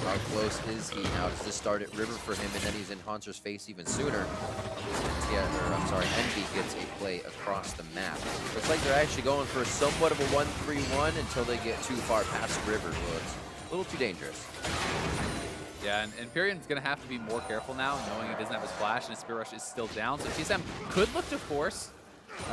How close is he? Now does this start at River for him, and then he's in Haunter's face even sooner? Envy gets a play across the map. Looks like they're actually going for somewhat of a 1-3-1 until they get too far past River. Well, it's a little too dangerous.
Yeah, and Pyrean's going to have to be more careful now, knowing he doesn't have his flash and his Spirit Rush is still down. So TSM could look to force.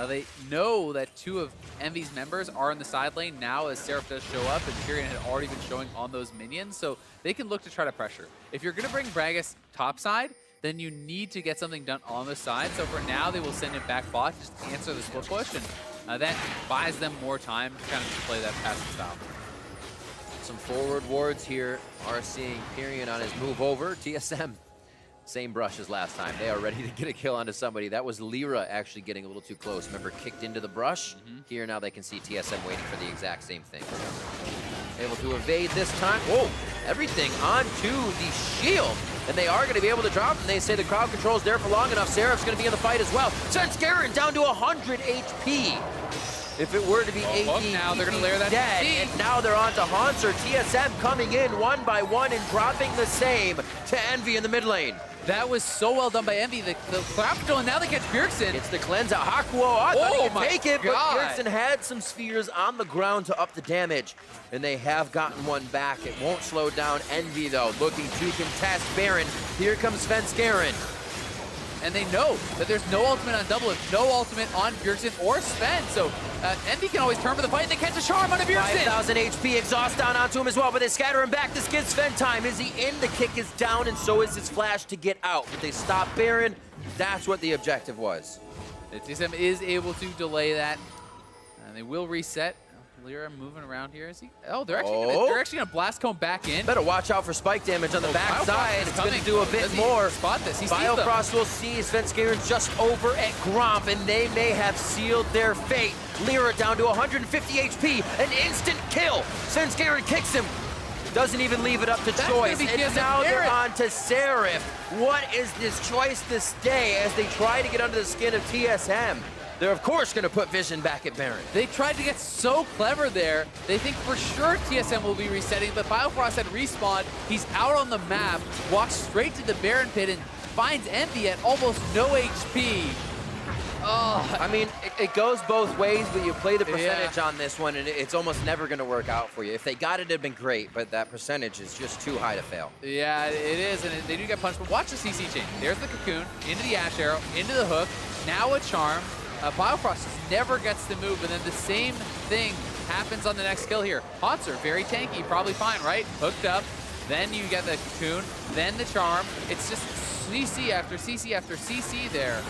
They know that 2 of Envy's members are in the side lane now as Seraph does show up, and Pyrean had already been showing on those minions, so they can look to try to pressure. If you're going to bring Bragus topside, then you need to get something done on the side. So for now, they will send him back bot just to answer the split push, and that buys them more time to kind of play that passive style.
Some forward wards here are seeing Pyrean on his move over. TSM, same brush as last time. They are ready to get a kill onto somebody. That was Lyra actually getting a little too close. Remember, kicked into the brush. Here now they can see TSM waiting for the exact same thing. Able to evade this time. Whoa, everything onto the shield. And they are going to be able to drop him. They say the crowd control's there for long enough. Seraph's going to be in the fight as well. Svenskeren down to 100 HP. If it were to be AD,
now they're going to layer that
dead, and now they're on to Haunter. TSM coming in 1 by 1 and dropping the same to Envy in the mid lane.
That was so well done by Envy. The crowd control, and now they catch Bjergsen.
It's the cleanse out. Hakuo, I thought he could take it, but
God.
Bjergsen had some spheres on the ground to up the damage, and they have gotten one back. It won't slow down Envy, though, looking to contest Baron. Here comes Svenskeren.
And they know that there's no ultimate on Double, no ultimate on Bjergsen or Sven. So Envy can always turn for the fight, and they catch a charm onto Bjergsen.
5,000 HP, exhaust down onto him as well, but they scatter him back. This gives Sven time. Is he in? The kick is down, and so is his flash to get out. But they stop Baron. That's what the objective was.
TSM is able to delay that, and they will reset. Lyra moving around here. Is he? Oh, they're actually gonna blast cone back in.
Better watch out for spike damage on the backside. It's gonna do a bit more.
Spot this.
Biofrost will see Svenskeren's just over at Gromp, and they may have sealed their fate. Lyra down to 150 HP, an instant kill. Svenskeren kicks him. Doesn't even leave it up to choice. And now they're on to Seraph. What is this choice this day as they try to get under the skin of TSM? They're, of course, going to put Vision back at Baron.
They tried to get so clever there. They think for sure TSM will be resetting, but Biofrost had respawned. He's out on the map, walks straight to the Baron pit, and finds Envy at almost no HP. Oh,
I mean, it goes both ways, but you play the percentage on this one, and it's almost never going to work out for you. If they got it, it'd been great, but that percentage is just too high to fail.
Yeah, it is, and they do get punched, but watch the CC chain. There's the cocoon, into the Ash Arrow, into the hook, now a charm. Biofrost just never gets the move, and then the same thing happens on the next kill here. Haunter, very tanky, probably fine, right? Hooked up, then you get the cocoon, then the charm. It's just CC after CC after CC there.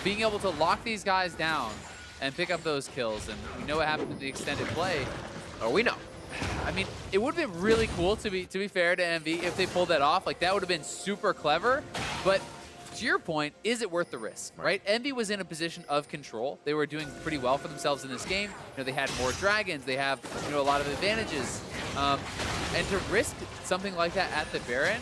Being able to lock these guys down and pick up those kills, and we know what happened in the extended play.
Oh, we know.
I mean, it would have been really cool, to be fair to Envy, if they pulled that off. Like, that would have been super clever, but to your point, is it worth the risk, right? Envy was in a position of control. They were doing pretty well for themselves in this game. You know, they had more dragons. They have, you know, a lot of advantages. And to risk something like that at the Baron,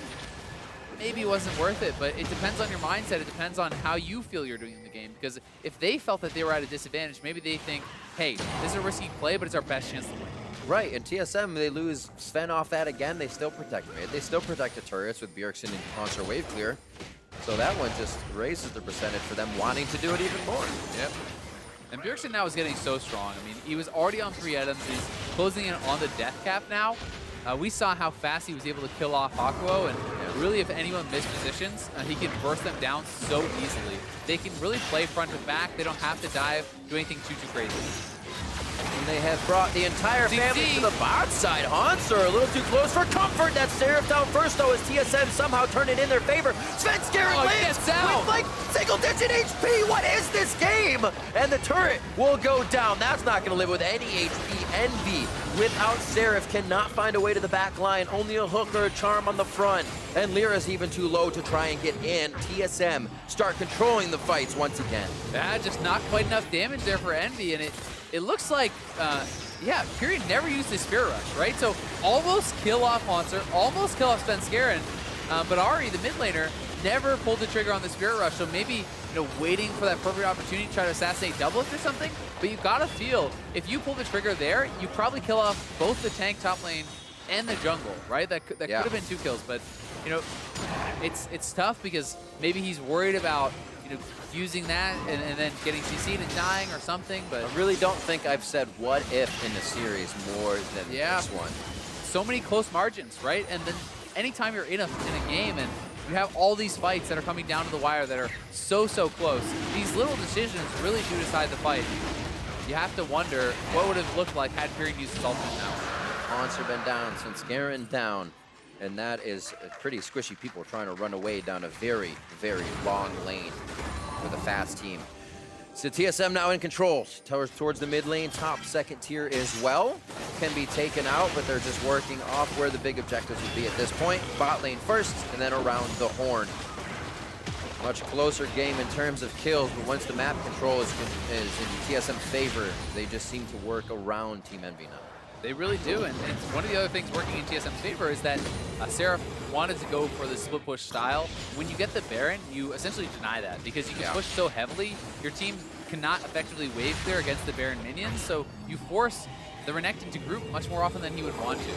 maybe it wasn't worth it, but it depends on your mindset. It depends on how you feel you're doing in the game. Because if they felt that they were at a disadvantage, maybe they think, hey, this is a risky play, but it's our best chance to win.
Right, and TSM, they lose Sven off that again. They still protect mid. They still protect the turrets with Bjergsen and Haunter wave clear. So that one just raises the percentage for them wanting to do it even more.
Yep. And Bjergsen now is getting so strong. I mean, he was already on 3 items. He's closing in on the death cap now. We saw how fast he was able to kill off Hakuo, and really, if anyone mispositions, he can burst them down so easily. They can really play front to back. They don't have to dive, do anything too crazy.
And they have brought the entire family to the bot side. Haunter a little too close for comfort. That's Seraph down first, though, as TSM somehow turned it in their favor. Svenskeren wins with like single-digit HP. What is this game? And the turret will go down. That's not going to live with any HP. Envy, without Seraph, cannot find a way to the back line. Only a hook or a charm on the front. And Lyra's even too low to try and get in. TSM start controlling the fights once again.
Yeah, just not quite enough damage there for Envy, and it looks like yeah, Period never used his Spirit Rush, right? So almost kill off Monster, almost kill off Svenskeren, but Ari, the mid laner, never pulled the trigger on the Spirit Rush, so maybe, waiting for that perfect opportunity to try to assassinate Doublelift or something, but you gotta feel, if you pull the trigger there, you probably kill off both the tank top lane and the jungle, right? That could have been 2 kills, but, it's tough because maybe he's worried about, using that and then getting CC'd and dying or something, but...
I really don't think I've said what if in the series more than this one.
So many close margins, right? And then anytime you're in a game and you have all these fights that are coming down to the wire that are so close, these little decisions really do decide the fight. You have to wonder what would have looked like had Period used his ultimate now.
Monster been down, Svenskeren down. And that is pretty squishy people trying to run away down a very long lane with a fast team. So TSM now in control towards the mid lane. Top second tier as well can be taken out, but they're just working off where the big objectives would be at this point. Bot lane first, and then around the horn. Much closer game in terms of kills, but once the map control is in TSM's favor, they just seem to work around Team EnVy now.
They really do, and one of the other things working in TSM's favor is that Seraph wanted to go for the split push style. When you get the Baron, you essentially deny that because you can push so heavily, your team cannot effectively wave clear against the Baron minions, so you force the Renekton to group much more often than he would want to.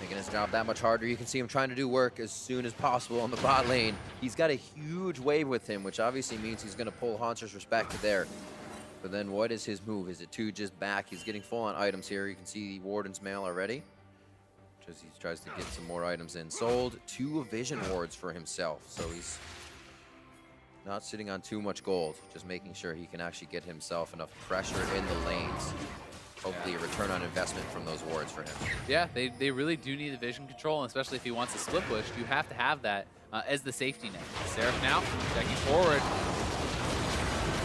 Making his job that much harder. You can see him trying to do work as soon as possible on the bot lane. He's got a huge wave with him, which obviously means he's going to pull Haunter's respect to there. But then what is his move? Is it to just back? He's getting full on items here. You can see Warden's Mail already. Just he tries to get some more items in. Sold 2 Vision Wards for himself. So he's not sitting on too much gold. Just making sure he can actually get himself enough pressure in the lanes. Hopefully a return on investment from those wards for him. Yeah,
they really do need the vision control, and especially if he wants to split push, you have to have that as the safety net. Seraph now, checking forward.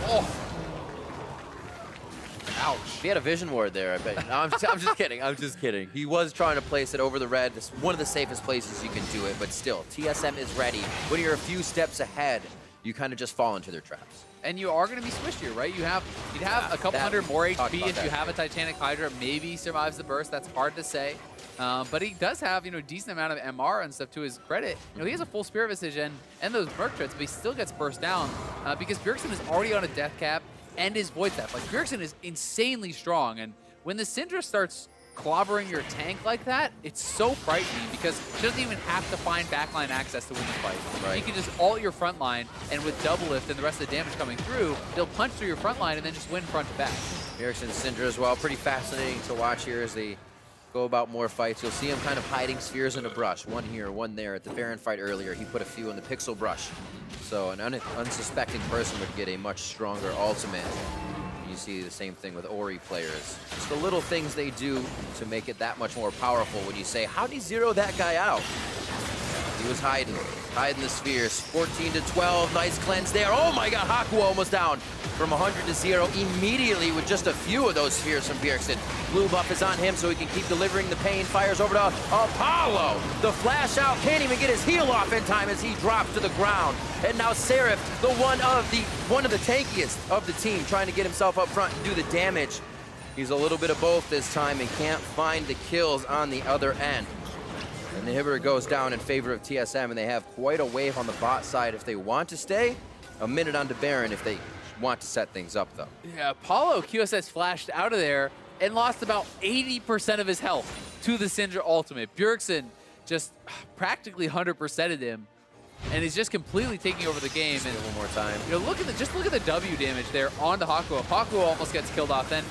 Oh! Ouch.
He had a vision ward there, I bet. No, I'm just kidding. I'm just kidding. He was trying to place it over the red. It's one of the safest places you can do it, but still, TSM is ready. When you're a few steps ahead, you kind of just fall into their traps.
And you are going to be squished here, right? You'd have a couple hundred more HP if you have a Titanic Hydra. Maybe survives the burst. That's hard to say. But he does have, a decent amount of MR and stuff to his credit. He has a full Spirit Visage and those Merc Treads, but he still gets burst down because Bjergsen is already on a death cap and his Void Theft. Like, Bjergsen is insanely strong, and when the Syndra starts clobbering your tank like that, it's so frightening because she doesn't even have to find backline access to win the fight. Right. You can just ult your front line, and with Doublelift and the rest of the damage coming through, they'll punch through your front line and then just win front to back.
Bjergsen's Syndra as well, pretty fascinating to watch here as they go about more fights. You'll see him kind of hiding spheres in a brush. One here, one there. At the Baron fight earlier, he put a few in the Pixel brush. So an unsuspecting person would get a much stronger ultimate. You see the same thing with Ori players. Just the little things they do to make it that much more powerful when you say, how'd he zero that guy out? He was hiding the spheres. 14 to 12, nice cleanse there. Oh my god, Haku almost down from 100 to 0 immediately with just a few of those spheres from Bjergsen. Blue buff is on him so he can keep delivering the pain. Fires over to Apollo. The flash out, can't even get his heal off in time as he drops to the ground. And now Seraph, one of the tankiest of the team, trying to get himself up front and do the damage. He's a little bit of both this time and can't find the kills on the other end. And the inhibitor goes down in favor of TSM, and they have quite a wave on the bot side if they want to stay. A minute on to Baron if they want to set things up, though.
Yeah, Apollo QSS flashed out of there and lost about 80% of his health to the Syndra ultimate. Bjergsen just practically 100%ed him, and he's just completely taking over the game.
And one more time.
Just look at the W damage there onto Haku. Haku almost gets killed off. Then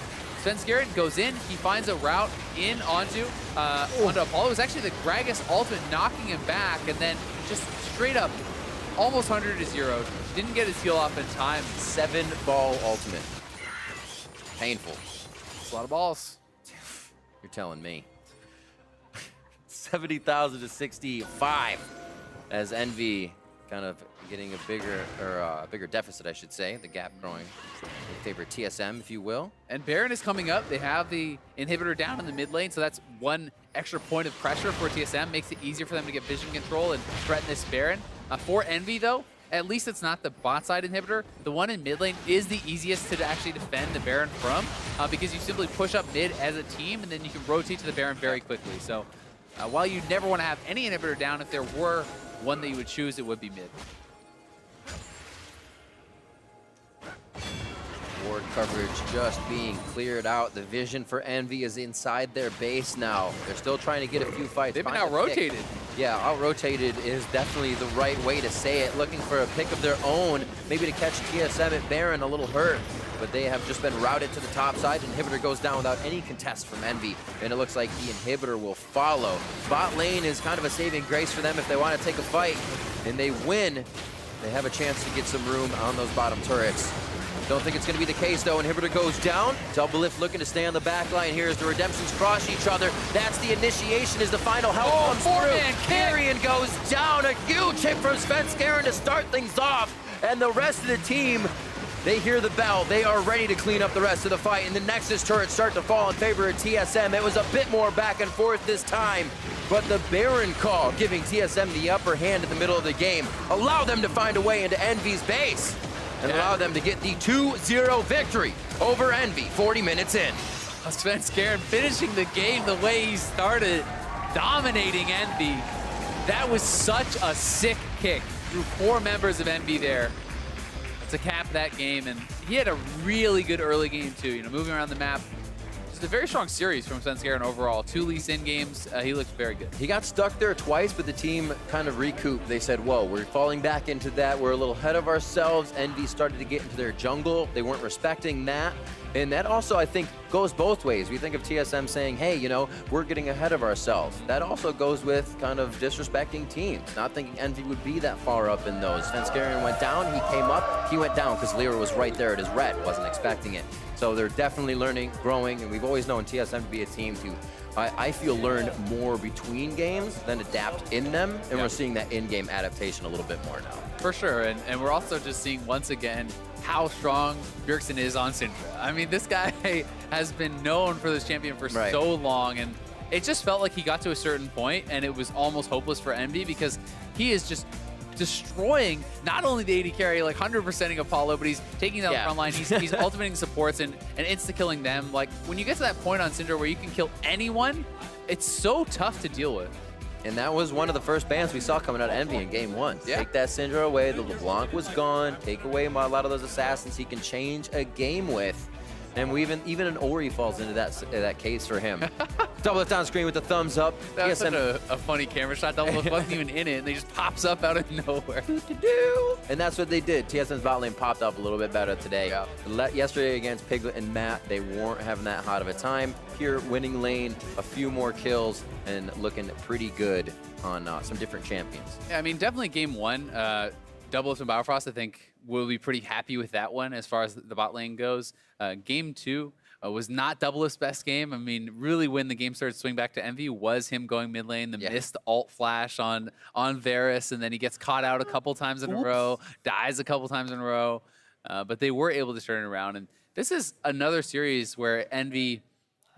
Svenskeren goes in, he finds a route in onto Apollo. It was actually the Gragas ultimate knocking him back, and then just straight up almost 100 to 0. Didn't get his heal off in time.
7-ball ultimate. Painful.
It's a lot of balls.
You're telling me. 70,000 to 65 as EnVy kind of getting a bigger deficit, I should say. The gap growing in favor of TSM, if you will.
And Baron is coming up. They have the inhibitor down in the mid lane, so that's one extra point of pressure for TSM. Makes it easier for them to get vision control and threaten this Baron. For EnVy, though, at least it's not the bot side inhibitor. The one in mid lane is the easiest to actually defend the Baron from because you simply push up mid as a team and then you can rotate to the Baron very quickly. So while you never want to have any inhibitor down, if there were one that you would choose, it would be mid.
Ward coverage just being cleared out. The vision for Envy is inside their base now. They're still trying to get a few fights.
They've been out-rotated.
Yeah, out-rotated is definitely the right way to say it. Looking for a pick of their own, maybe to catch TSM at Baron a little hurt. But they have just been routed to the top side. Inhibitor goes down without any contest from Envy, and it looks like the Inhibitor will follow. Bot lane is kind of a saving grace for them if they want to take a fight, and they win. They have a chance to get some room on those bottom turrets. Don't think it's going to be the case, though. Inhibitor goes down. Doublelift looking to stay on the back line here as the Redemptions cross each other. That's the initiation as the final help comes through. Carrion goes down. A huge hit from Svenskeren to start things off. And the rest of the team, they hear the bell. They are ready to clean up the rest of the fight. And the Nexus turrets start to fall in favor of TSM. It was a bit more back and forth this time. But the Baron call giving TSM the upper hand in the middle of the game. Allow them to find a way into Envy's base. And allow them to get the 2-0 victory over Envy 40 minutes in.
Svenskeren finishing the game the way he started, dominating Envy. That was such a sick kick through 4 members of Envy there to cap that game. And he had a really good early game too, moving around the map. Just a very strong series from Svenskeren overall. 2 Lee Sin games, he looked very good.
He got stuck there twice, but the team kind of recouped. They said, whoa, we're falling back into that. We're a little ahead of ourselves. Envy started to get into their jungle. They weren't respecting that. And that also, I think, goes both ways. We think of TSM saying, hey, we're getting ahead of ourselves. That also goes with kind of disrespecting teams, not thinking Envy would be that far up in those. Svenskeren went down, he came up, he went down because Lyra was right there at his red, wasn't expecting it. So they're definitely learning, growing, and we've always known TSM to be a team who I feel learn more between games than adapt in them, and we're seeing that in-game adaptation a little bit more now.
For sure, and we're also just seeing once again how strong Bjergsen is on Syndra. I mean, this guy has been known for this champion for so long, and it just felt like he got to a certain point and it was almost hopeless for Envy because he is just destroying not only the AD carry, like 100%ing Apollo, but he's taking down the front line. He's ultimating supports and insta-killing them. Like, when you get to that point on Syndra where you can kill anyone, it's so tough to deal with.
And that was one of the first bans we saw coming out of Envy in game 1. Take that Syndra away, the LeBlanc was gone, take away a lot of those assassins he can change a game with. And even an Ori falls into that case for him. Doublelift on screen with the thumbs up.
That was such a funny camera shot. Doublelift wasn't even in it, and they just pops up out of nowhere.
And that's what they did. TSM's bot lane popped up a little bit better today. Yesterday against Piglet and Matt, they weren't having that hot of a time. Here, winning lane, a few more kills, and looking pretty good on some different champions.
Yeah, I mean, definitely game 1. Doublelift and Biofrost, I think, will be pretty happy with that one as far as the bot lane goes. Game 2 was not Doublelift's best game. I mean, really when the game started to swing back to Envy was him going mid lane, the missed ult flash on Varus, and then he gets caught out a couple times in a row, dies a couple times in a row. But they were able to turn it around. And this is another series where Envy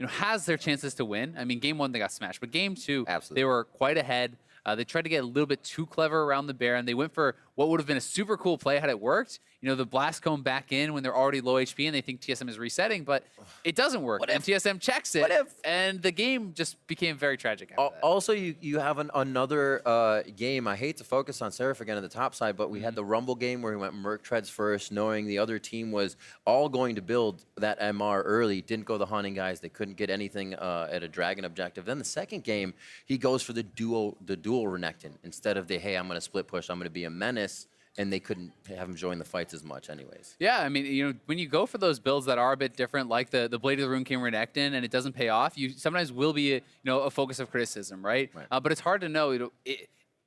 has their chances to win. I mean, game 1, they got smashed, but game 2, they were quite ahead. They tried to get a little bit too clever around the Baron. They went for what would have been a super cool play had it worked. The Blast Cone back in when they're already low HP and they think TSM is resetting, but it doesn't work. And TSM checks it, and the game just became very tragic after that.
Also, you have another game. I hate to focus on Seraph again on the top side, but we had the Rumble game where he went Merc Treads first, knowing the other team was all going to build that MR early. Didn't go the hunting guys. They couldn't get anything at a Dragon objective. Then the second game, he goes for the dual Renekton instead of the, hey, I'm going to split push, I'm going to be a menace. And they couldn't have him join the fights as much anyways. Yeah,
I mean, when you go for those builds that are a bit different, like the Blade of the Rune King Renekton, and it doesn't pay off, you sometimes will be a focus of criticism, right? But it's hard to know,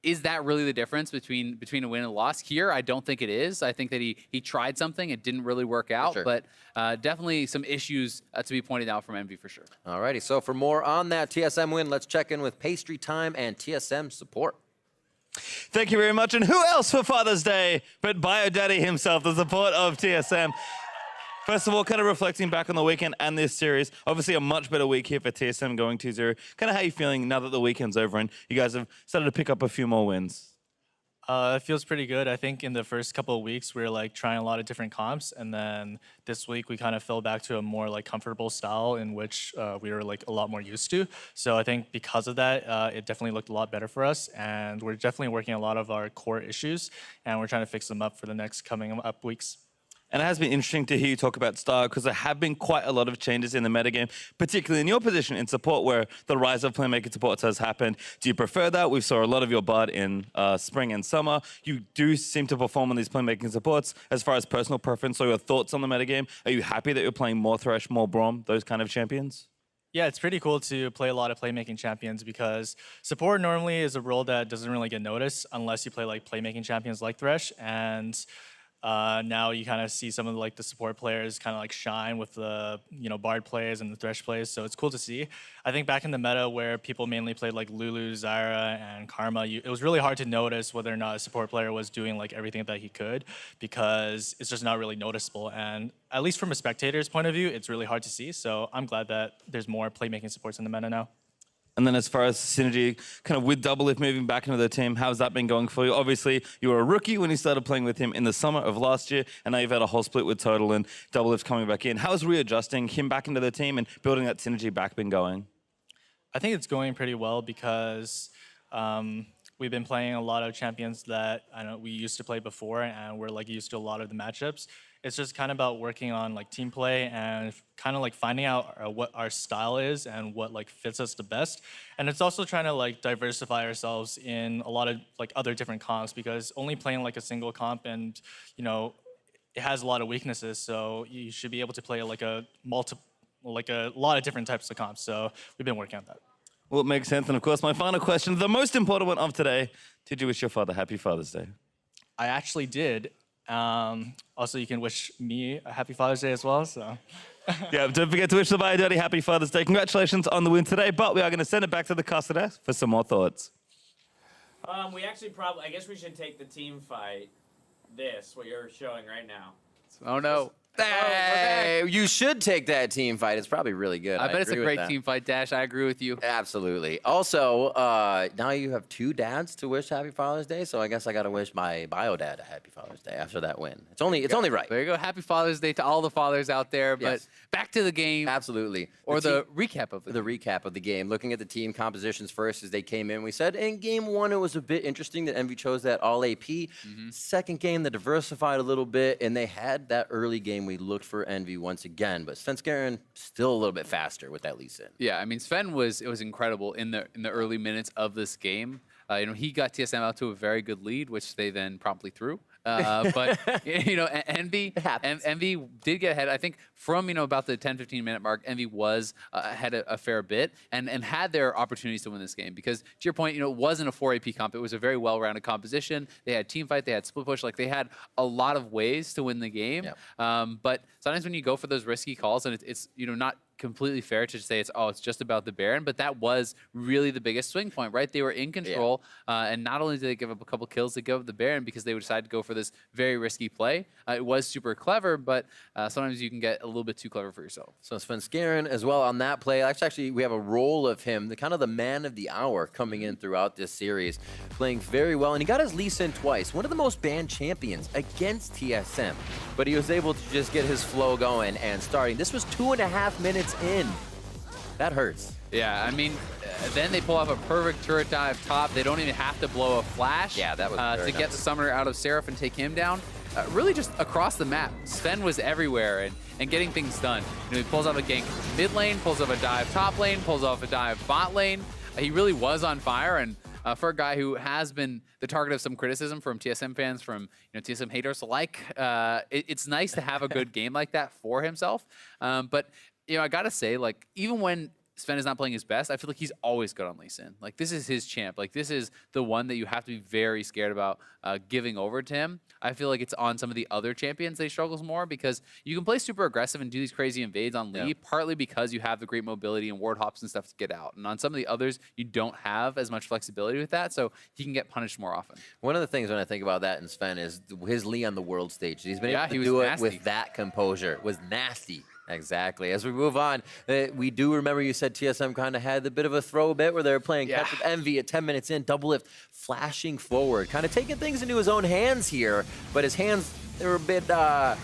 is that really the difference between a win and a loss? Here, I don't think it is. I think that he tried something, it didn't really work out, but definitely some issues to be pointed out from Envy for sure.
Alrighty, so for more on that TSM win, let's check in with Pastry Time and TSM support.
Thank you very much. And who else for Father's Day but Bio Daddy himself, the support of TSM. First of all, kind of reflecting back on the weekend and this series, obviously a much better week here for TSM going 2-0. Kind of how you feeling now that the weekend's over and you guys have started to pick up a few more wins?
It feels pretty good. I think in the first couple of weeks we were like trying a lot of different comps, and then this week we kind of fell back to a more like comfortable style in which we were like a lot more used to. So I think because of that, it definitely looked a lot better for us, and we're definitely working a lot of our core issues, and we're trying to fix them up for the next coming up weeks.
And it has been interesting to hear you talk about Star because there have been quite a lot of changes in the metagame, particularly in your position in support where the rise of playmaking supports has happened. Do you prefer that? We saw a lot of your bud in spring and summer. You do seem to perform on these playmaking supports. As far as personal preference or your thoughts on the metagame, are you happy that you're playing more Thresh, more Braum, those kind of champions?
Yeah, it's pretty cool to play a lot of playmaking champions because support normally is a role that doesn't really get noticed unless you play like playmaking champions like Thresh, and now you kind of see some of the support players kind of like shine with the Bard plays and the Thresh plays, so it's cool to see. I think back in the meta where people mainly played like Lulu, Zyra, and Karma, it was really hard to notice whether or not a support player was doing like everything that he could because it's just not really noticeable. And at least from a spectator's point of view, it's really hard to see. So I'm glad that there's more playmaking supports in the meta now.
And then as far as synergy, kind of with Doublelift moving back into the team, how's that been going for you? Obviously, you were a rookie when you started playing with him in the summer of last year, and now you've had a whole split with Total and Doublelift coming back in. How's readjusting him back into the team and building that synergy back been going?
I think it's going pretty well because we've been playing a lot of champions that I know we used to play before, and we're like used to a lot of the matchups. It's just kind of about working on like team play and kind of like finding out what our style is and what like fits us the best. And it's also trying to like diversify ourselves in a lot of like other different comps because only playing like a single comp and it has a lot of weaknesses. So you should be able to play like a lot of different types of comps. So we've been working on that.
Well, it makes sense. And of course, my final question, the most important one of today, did you wish your father Happy Father's Day?
I actually did. Also, you can wish me a happy Father's Day as well. So,
yeah, don't forget to wish the BioDirty Happy Father's Day. Congratulations on the win today, but we are going to send it back to the caster for some more thoughts.
We actually I guess we should take the team fight, what you're showing right now.
Oh, no.
Hey, you should take that team fight. It's probably really good.
I bet it's a great team fight, Dash. I agree with you.
Absolutely. Also, now you have two dads to wish Happy Father's Day, so I guess I got to wish my bio dad a Happy Father's Day after that win. It's only right.
There you go. Happy Father's Day to all the fathers out there. But
Yes.
back to the game.
Absolutely.
Or the recap of
the recap of the game. Looking at the team compositions first as they came in, we said in game one it was a bit interesting that Envy chose that all AP. Second game, they diversified a little bit, and they had that early game we looked for Envy once again, but Svenskeren still a little bit faster with that Lee Sin.
Yeah, I mean, Sven was incredible in the early minutes of this game. He got TSM out to a very good lead, which they then promptly threw. But Envy did get ahead. I think from about the 10-15 minute mark, Envy was ahead a fair bit and had their opportunities to win this game because to your point, it wasn't a 4 AP comp. It was a very well-rounded composition. They had team fight, they had split push, like they had a lot of ways to win the game.
Yep.
But sometimes when you go for those risky calls and it's not completely fair to say it's just about the Baron, but that was really the biggest swing point, right? They were in control, and not only did they give up a couple kills, they gave up the Baron because they decided to go for this very risky play. It was super clever, but sometimes you can get a little bit too clever for yourself.
So Svenskeren as well on that play. Actually, we have a role of him, the kind of the man of the hour coming in throughout this series, playing very well, and he got his Lee Sin twice. One of the most banned champions against TSM, but he was able to just get his flow going and starting. This was 2.5 minutes in. That hurts.
Yeah, I mean, then they pull off a perfect turret dive top. They don't even have to blow a flash.
Yeah, that was
to get the summoner out of Seraph and take him down. Really just across the map. Sven was everywhere and getting things done. He pulls off a gank mid lane, pulls off a dive top lane, pulls off a dive bot lane. He really was on fire, and for a guy who has been the target of some criticism from TSM fans, from TSM haters alike, it's nice to have a good game like that for himself. But I gotta say, like, even when Sven is not playing his best, I feel like he's always good on Lee Sin. Like, this is his champ. Like, this is the one that you have to be very scared about giving over to him. I feel like it's on some of the other champions that he struggles more because you can play super aggressive and do these crazy invades on Lee, partly because you have the great mobility and ward hops and stuff to get out. And on some of the others, you don't have as much flexibility with that, so he can get punished more often.
One of the things when I think about that in Sven is his Lee on the world stage. He's been able to do it
nasty
with that composure. Was nasty. Exactly. As we move on, we do remember you said TSM kind of had a bit of a throw bit where they were playing catch with Envy at 10 minutes in, Doublelift flashing forward, kind of taking things into his own hands here, but his hands, they were a bit a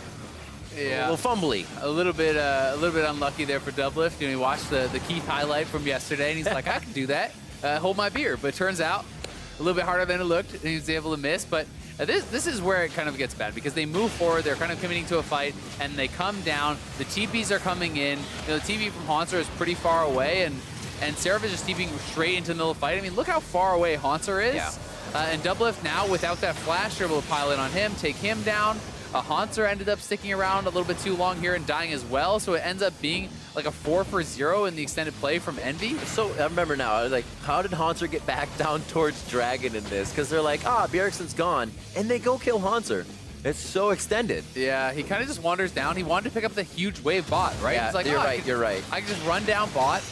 little fumbly.
A little bit unlucky there for Doublelift. You know, he watched the Keith highlight from yesterday, and he's like, I can do that. Hold my beer. But it turns out a little bit harder than it looked, and he was able to miss. But this is where it kind of gets bad, because they move forward, they're kind of committing to a fight, and they come down. The TPs are coming in. You know, the TP from Haunter is pretty far away, and Seraph is just TPing straight into the middle of the fight. I mean, look how far away Haunter is. Yeah. And Doublelift now, without that flash, they're able to pile in on him, take him down. Haunter ended up sticking around a little bit too long here and dying as well, so it ends up being like a 4-for-0 in the extended play from Envy.
So I remember now, like, how did Haunter get back down towards Dragon in this? Because they're like, Bjergsen's gone, and they go kill Haunter. It's so extended.
Yeah, he kind of just wanders down. He wanted to pick up the huge wave bot, right?
Yeah,
He's like,
you're right.
I can just run down bot,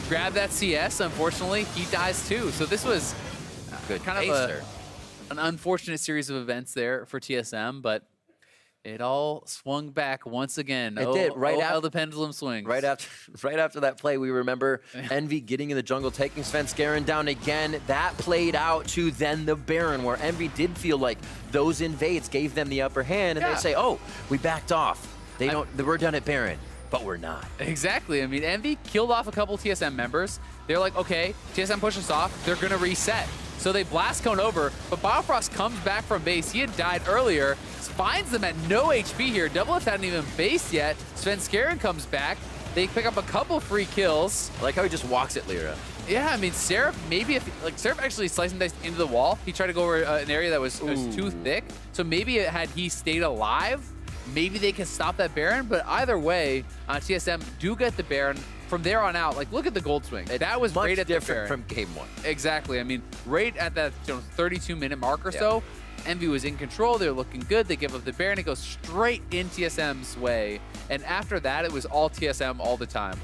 grab that CS. Unfortunately, he dies too. So this was kind of an unfortunate series of events there for TSM, but it all swung back once again.
It did. Right
how the pendulum swings.
Right after that play, we remember Envy getting in the jungle, taking Svenskeren down again. That played out to then the Baron, where Envy did feel like those invades gave them the upper hand, and they say, oh, we backed off. We're done at Baron. But we're not.
Exactly. I mean, Envy killed off a couple TSM members. They're like, okay, TSM pushes us off. They're going to reset. So they blast cone over, but Biofrost comes back from base. He had died earlier, finds them at no HP here. Doublelift hadn't even based yet. Svenskeren comes back. They pick up a couple free kills.
I like how he just walks at Lyra.
Yeah, I mean, Seraph, Seraph actually sliced and diced into the wall. He tried to go over an area that was too thick. So maybe had he stayed alive, maybe they can stop that Baron. But either way, TSM do get the Baron. From there on out, like, look at the gold swing. That was
much
right at
different from game one.
Exactly. I mean, right at that 32-minute mark or so, Envy was in control. They're looking good. They give up the Baron. It goes straight in TSM's way. And after that, it was all TSM all the time.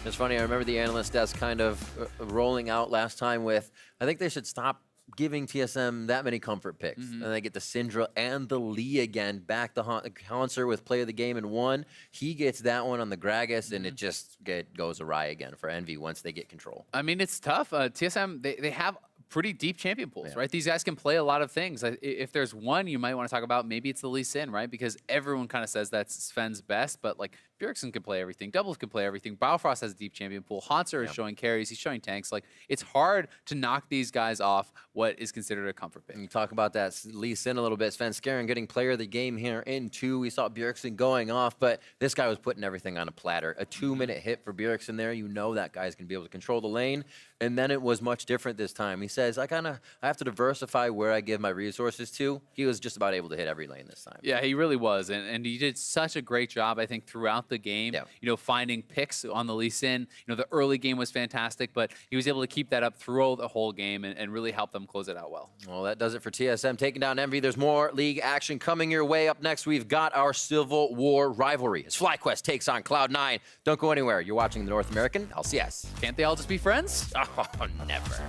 It's funny. I remember the analyst desk kind of rolling out last time with, I think they should stop giving TSM that many comfort picks. And they get the Syndra and the Lee again, back the Haunter with play of the game in one. He gets that one on the Gragas, and it just goes awry again for Envy once they get control.
I mean, it's tough. TSM, they have pretty deep champion pools, right? These guys can play a lot of things. If there's one you might want to talk about, maybe it's the Lee Sin, right? Because everyone kind of says that's Sven's best, but like Bjergsen can play everything, Doublelift can play everything. Biofrost has a deep champion pool. Haunter is showing carries, he's showing tanks. Like, it's hard to knock these guys off what is considered a comfort pick.
And you talk about that Lee Sin a little bit. Svenskeren getting player of the game here in 2. We saw Bjergsen going off, but this guy was putting everything on a platter. A 2-minute hit for Bjergsen there. You know that guy's going to be able to control the lane. And then it was much different this time. He says, I have to diversify where I give my resources to. He was just about able to hit every lane this time.
Yeah, he really was. And he did such a great job, I think, throughout the game.
Yeah.
You know, finding picks on the Lee Sin. You know, the early game was fantastic, but he was able to keep that up throughout the whole game and really help them close it out well.
Well, that does it for TSM taking down Envy. There's more league action coming your way. Up next, we've got our Civil War rivalry as FlyQuest takes on Cloud9. Don't go anywhere. You're watching the North American LCS.
Can't they all just be friends?
Oh, never.